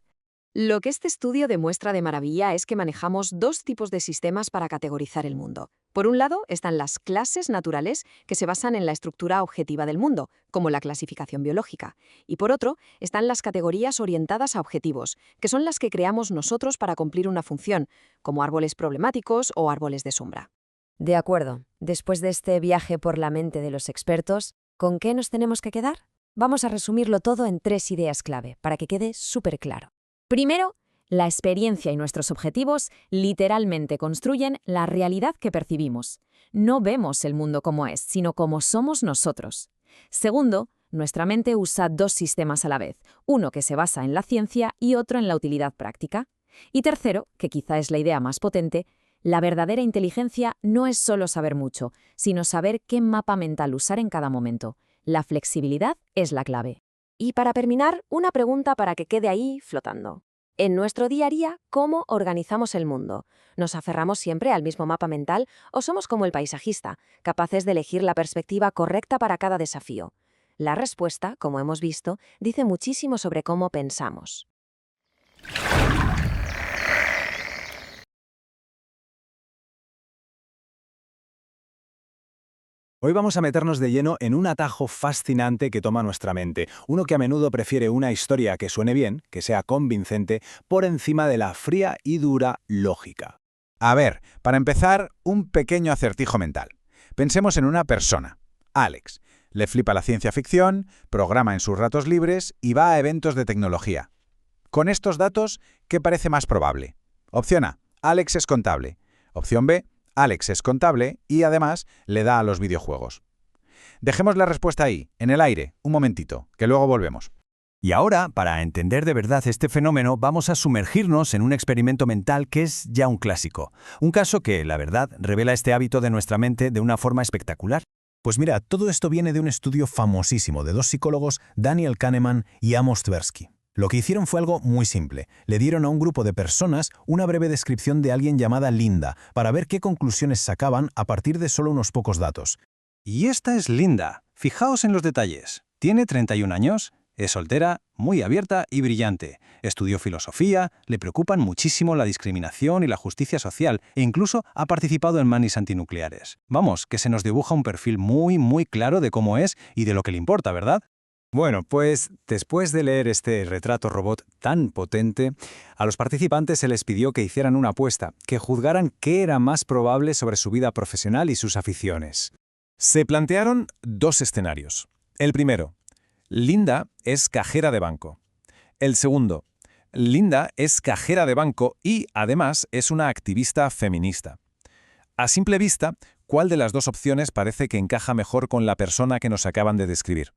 Lo que este estudio demuestra de maravilla es que manejamos dos tipos de sistemas para categorizar el mundo. Por un lado están las clases naturales que se basan en la estructura objetiva del mundo, como la clasificación biológica. Y por otro están las categorías orientadas a objetivos, que son las que creamos nosotros para cumplir una función, como árboles problemáticos o árboles de sombra. De acuerdo. Después de este viaje por la mente de los expertos, ¿con qué nos tenemos que quedar? Vamos a resumirlo todo en 3 ideas clave, para que quede súper claro. Primero, la experiencia y nuestros objetivos literalmente construyen la realidad que percibimos. No vemos el mundo como es, sino como somos nosotros. Segundo, nuestra mente usa 2 sistemas a la vez, uno que se basa en la ciencia y otro en la utilidad práctica. Y tercero, que quizá es la idea más potente, la verdadera inteligencia no es solo saber mucho, sino saber qué mapa mental usar en cada momento. La flexibilidad es la clave. Y para terminar, una pregunta para que quede ahí flotando. En nuestro día a día, ¿cómo organizamos el mundo? ¿Nos aferramos siempre al mismo mapa mental o somos como el paisajista, capaces de elegir la perspectiva correcta para cada desafío? La respuesta, como hemos visto, dice muchísimo sobre cómo pensamos. Hoy vamos a meternos de lleno en un atajo fascinante que toma nuestra mente, uno que a menudo prefiere una historia que suene bien, que sea convincente, por encima de la fría y dura lógica. A ver, para empezar, un pequeño acertijo mental. Pensemos en una persona, Alex. Le flipa la ciencia ficción, programa en sus ratos libres y va a eventos de tecnología. Con estos datos, ¿qué parece más probable? Opción A, Alex es contable. Opción B, Alex es contable y además le da a los videojuegos. Dejemos la respuesta ahí, en el aire, un momentito, que luego volvemos. Y ahora, para entender de verdad este fenómeno, vamos a sumergirnos en un experimento mental que es ya un clásico. Un caso que, la verdad, revela este hábito de nuestra mente de una forma espectacular. Pues mira, todo esto viene de un estudio famosísimo de 2 psicólogos, Daniel Kahneman y Amos Tversky. Lo que hicieron fue algo muy simple. Le dieron a un grupo de personas una breve descripción de alguien llamada Linda, para ver qué conclusiones sacaban a partir de solo unos pocos datos. Y esta es Linda. Fijaos en los detalles. Tiene 31 años, es soltera, muy abierta y brillante. Estudió filosofía, le preocupan muchísimo la discriminación y la justicia social, e incluso ha participado en manis antinucleares. Vamos, que se nos dibuja un perfil muy claro de cómo es y de lo que le importa, ¿verdad? Bueno, pues después de leer este retrato robot tan potente, a los participantes se les pidió que hicieran una apuesta, que juzgaran qué era más probable sobre su vida profesional y sus aficiones. Se plantearon 2 escenarios. El primero, Linda es cajera de banco. El segundo, Linda es cajera de banco y, además, es una activista feminista. A simple vista, ¿cuál de las dos opciones parece que encaja mejor con la persona que nos acaban de describir?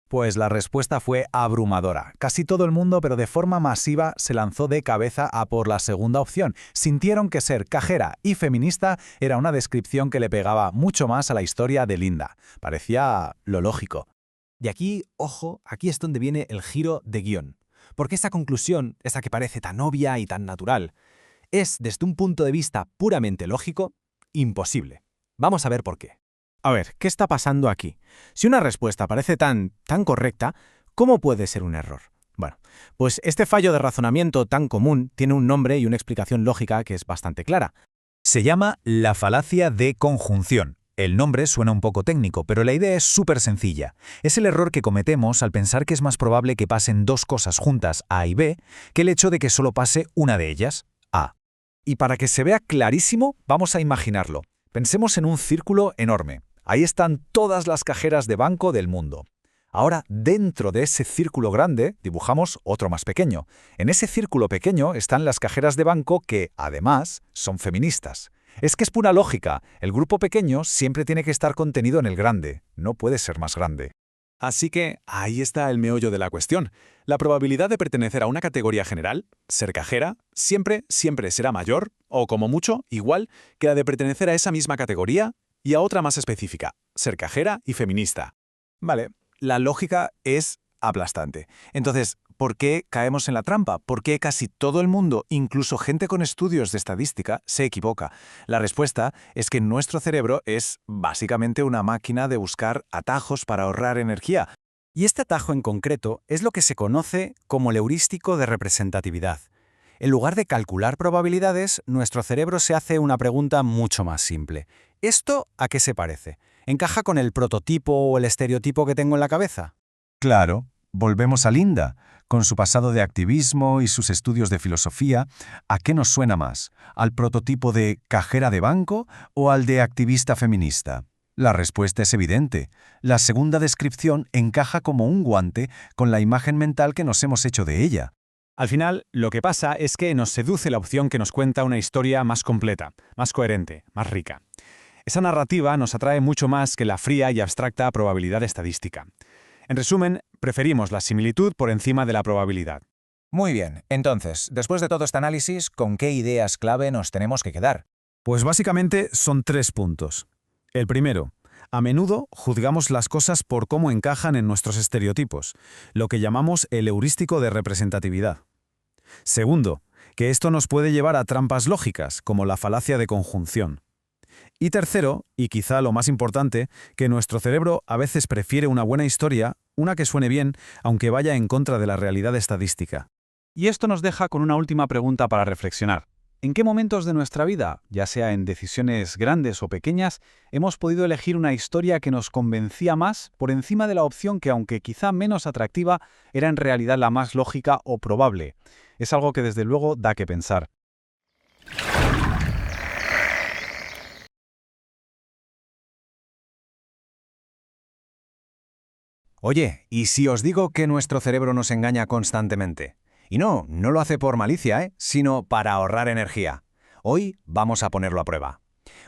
Pues la respuesta fue abrumadora. Casi todo el mundo, pero de forma masiva, se lanzó de cabeza a por la segunda opción. Sintieron que ser cajera y feminista era una descripción que le pegaba mucho más a la historia de Linda. Parecía lo lógico. Y aquí, ojo, aquí es donde viene el giro de guión. Porque esta conclusión, esta que parece tan obvia y tan natural, es, desde un punto de vista puramente lógico, imposible. Vamos a ver por qué. A ver, ¿qué está pasando aquí? Si una respuesta parece tan correcta, ¿cómo puede ser un error? Bueno, pues este fallo de razonamiento tan común tiene un nombre y una explicación lógica que es bastante clara. Se llama la falacia de conjunción. El nombre suena un poco técnico, pero la idea es súper sencilla. Es el error que cometemos al pensar que es más probable que pasen dos cosas juntas, A y B, que el hecho de que solo pase una de ellas, A. Y para que se vea clarísimo, vamos a imaginarlo. Pensemos en un círculo enorme. Ahí están todas las cajeras de banco del mundo. Ahora, dentro de ese círculo grande, dibujamos otro más pequeño. En ese círculo pequeño están las cajeras de banco que, además, son feministas. Es que es pura lógica. El grupo pequeño siempre tiene que estar contenido en el grande. No puede ser más grande. Así que ahí está el meollo de la cuestión. La probabilidad de pertenecer a una categoría general, ser cajera, siempre será mayor, o como mucho, igual, que la de pertenecer a esa misma categoría y a otra más específica, ser cajera y feminista. Vale, la lógica es aplastante. Entonces, ¿por qué caemos en la trampa? ¿Por qué casi todo el mundo, incluso gente con estudios de estadística, se equivoca? La respuesta es que nuestro cerebro es básicamente una máquina de buscar atajos para ahorrar energía. Y este atajo en concreto es lo que se conoce como el heurístico de representatividad. En lugar de calcular probabilidades, nuestro cerebro se hace una pregunta mucho más simple. ¿Esto a qué se parece? ¿Encaja con el prototipo o el estereotipo que tengo en la cabeza? Claro, volvemos a Linda. Con su pasado de activismo y sus estudios de filosofía, ¿a qué nos suena más? ¿Al prototipo de cajera de banco o al de activista feminista? La respuesta es evidente. La segunda descripción encaja como un guante con la imagen mental que nos hemos hecho de ella. Al final, lo que pasa es que nos seduce la opción que nos cuenta una historia más completa, más coherente, más rica. Esa narrativa nos atrae mucho más que la fría y abstracta probabilidad estadística. En resumen, preferimos la similitud por encima de la probabilidad. Muy bien, entonces, después de todo este análisis, ¿con qué ideas clave nos tenemos que quedar? Pues básicamente son 3 puntos. El primero, a menudo juzgamos las cosas por cómo encajan en nuestros estereotipos, lo que llamamos el heurístico de representatividad. Segundo, que esto nos puede llevar a trampas lógicas, como la falacia de conjunción. Y tercero, y quizá lo más importante, que nuestro cerebro a veces prefiere una buena historia, una que suene bien, aunque vaya en contra de la realidad estadística. Y esto nos deja con una última pregunta para reflexionar. ¿En qué momentos de nuestra vida, ya sea en decisiones grandes o pequeñas, hemos podido elegir una historia que nos convencía más por encima de la opción que, aunque quizá menos atractiva, era en realidad la más lógica o probable? Es algo que desde luego da que pensar. Oye, ¿y si os digo que nuestro cerebro nos engaña constantemente? Y no lo hace por malicia, sino para ahorrar energía. Hoy vamos a ponerlo a prueba.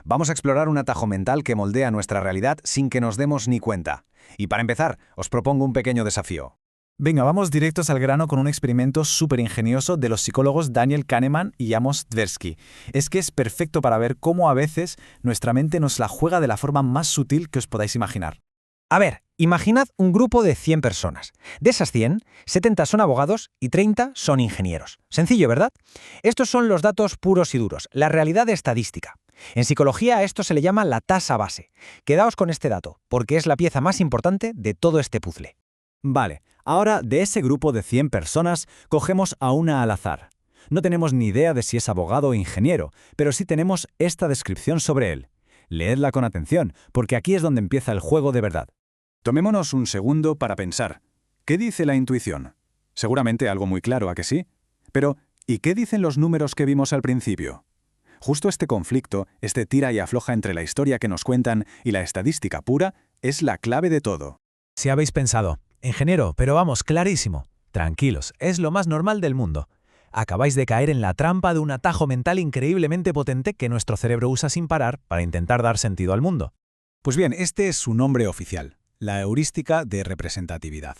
Vamos a explorar un atajo mental que moldea nuestra realidad sin que nos demos ni cuenta. Y para empezar, os propongo un pequeño desafío. Venga, vamos directos al grano con un experimento súper ingenioso de los psicólogos Daniel Kahneman y Amos Tversky. Es que es perfecto para ver cómo a veces nuestra mente nos la juega de la forma más sutil que os podáis imaginar. A ver, imaginad un grupo de 100 personas. De esas 100, 70 son abogados y 30 son ingenieros. Sencillo, ¿verdad? Estos son los datos puros y duros, la realidad estadística. En psicología a esto se le llama la tasa base. Quedaos con este dato, porque es la pieza más importante de todo este puzzle. Vale, ahora de ese grupo de 100 personas, cogemos a una al azar. No tenemos ni idea de si es abogado o ingeniero, pero sí tenemos esta descripción sobre él. Leedla con atención, porque aquí es donde empieza el juego de verdad. Tomémonos un segundo para pensar. ¿Qué dice la intuición? Seguramente algo muy claro, ¿a que sí? Pero, ¿y qué dicen los números que vimos al principio? Justo este conflicto, este tira y afloja entre la historia que nos cuentan y la estadística pura, es la clave de todo. Si habéis pensado, ingeniero, pero vamos, clarísimo. Tranquilos, es lo más normal del mundo. Acabáis de caer en la trampa de un atajo mental increíblemente potente que nuestro cerebro usa sin parar para intentar dar sentido al mundo. Pues bien, este es su nombre oficial, la heurística de representatividad.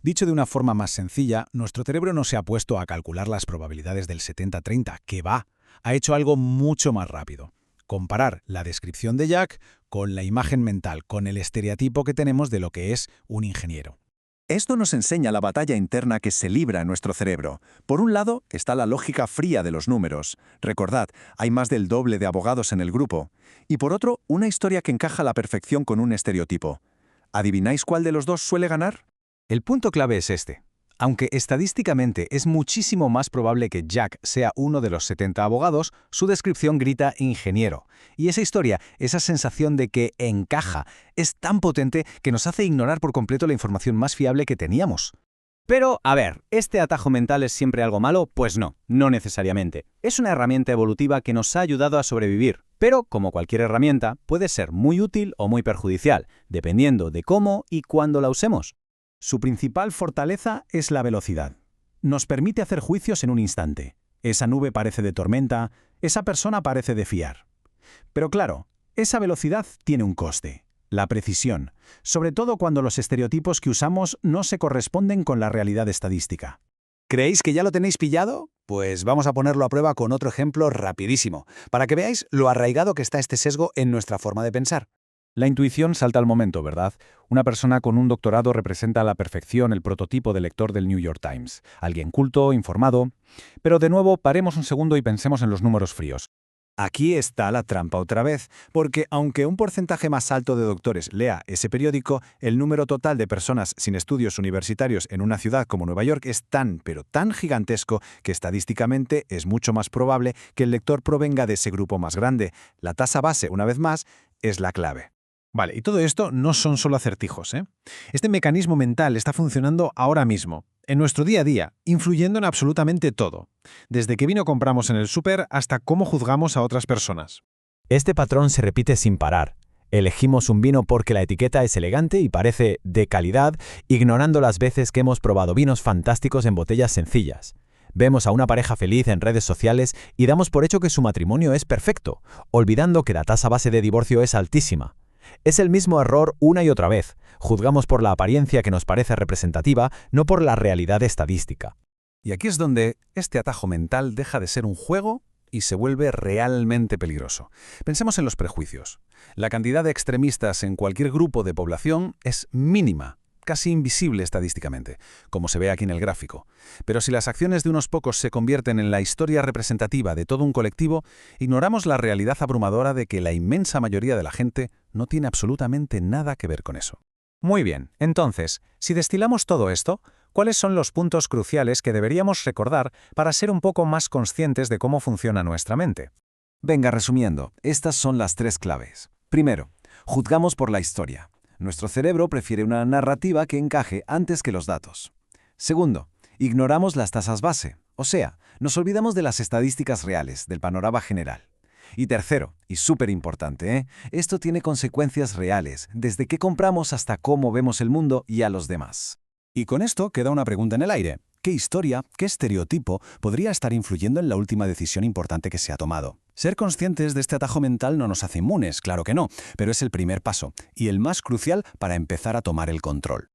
Dicho de una forma más sencilla, nuestro cerebro no se ha puesto a calcular las probabilidades del 70-30, que va, ha hecho algo mucho más rápido. Comparar la descripción de Jack con la imagen mental, con el estereotipo que tenemos de lo que es un ingeniero. Esto nos enseña la batalla interna que se libra en nuestro cerebro. Por un lado está la lógica fría de los números. Recordad, hay más del doble de abogados en el grupo. Y por otro, una historia que encaja a la perfección con un estereotipo. ¿Adivináis cuál de los dos suele ganar? El punto clave es este. Aunque estadísticamente es muchísimo más probable que Jack sea uno de los 70 abogados, su descripción grita ingeniero. Y esa historia, esa sensación de que encaja, es tan potente que nos hace ignorar por completo la información más fiable que teníamos. Pero, a ver, ¿este atajo mental es siempre algo malo? Pues no, no necesariamente. Es una herramienta evolutiva que nos ha ayudado a sobrevivir. Pero, como cualquier herramienta, puede ser muy útil o muy perjudicial, dependiendo de cómo y cuándo la usemos. Su principal fortaleza es la velocidad. Nos permite hacer juicios en un instante. Esa nube parece de tormenta, esa persona parece de fiar. Pero claro, esa velocidad tiene un coste, la precisión, sobre todo cuando los estereotipos que usamos no se corresponden con la realidad estadística. ¿Creéis que ya lo tenéis pillado? Pues vamos a ponerlo a prueba con otro ejemplo rapidísimo, para que veáis lo arraigado que está este sesgo en nuestra forma de pensar. La intuición salta al momento, ¿verdad? Una persona con un doctorado representa a la perfección el prototipo de lector del New York Times. Alguien culto, informado. Pero de nuevo, paremos un segundo y pensemos en los números fríos. Aquí está la trampa otra vez, porque aunque un porcentaje más alto de doctores lea ese periódico, el número total de personas sin estudios universitarios en una ciudad como Nueva York es tan, pero tan gigantesco que estadísticamente es mucho más probable que el lector provenga de ese grupo más grande. La tasa base, una vez más, es la clave. Vale, y todo esto no son solo acertijos, ¿eh? Este mecanismo mental está funcionando ahora mismo, en nuestro día a día, influyendo en absolutamente todo, desde qué vino compramos en el súper hasta cómo juzgamos a otras personas. Este patrón se repite sin parar. Elegimos un vino porque la etiqueta es elegante y parece de calidad, ignorando las veces que hemos probado vinos fantásticos en botellas sencillas. Vemos a una pareja feliz en redes sociales y damos por hecho que su matrimonio es perfecto, olvidando que la tasa base de divorcio es altísima. Es el mismo error una y otra vez. Juzgamos por la apariencia que nos parece representativa, no por la realidad estadística. Y aquí es donde este atajo mental deja de ser un juego y se vuelve realmente peligroso. Pensemos en los prejuicios. La cantidad de extremistas en cualquier grupo de población es mínima, casi invisible estadísticamente, como se ve aquí en el gráfico. Pero si las acciones de unos pocos se convierten en la historia representativa de todo un colectivo, ignoramos la realidad abrumadora de que la inmensa mayoría de la gente no tiene absolutamente nada que ver con eso. Muy bien, entonces, si destilamos todo esto, ¿cuáles son los puntos cruciales que deberíamos recordar para ser un poco más conscientes de cómo funciona nuestra mente? Venga, resumiendo, estas son las 3 claves. Primero, juzgamos por la historia. Nuestro cerebro prefiere una narrativa que encaje antes que los datos. Segundo, ignoramos las tasas base, o sea, nos olvidamos de las estadísticas reales, del panorama general. Y tercero, y súper importante, esto tiene consecuencias reales, desde qué compramos hasta cómo vemos el mundo y a los demás. Y con esto queda una pregunta en el aire. ¿Qué historia, qué estereotipo podría estar influyendo en la última decisión importante que se ha tomado? Ser conscientes de este atajo mental no nos hace inmunes, claro que no, pero es el primer paso, y el más crucial para empezar a tomar el control.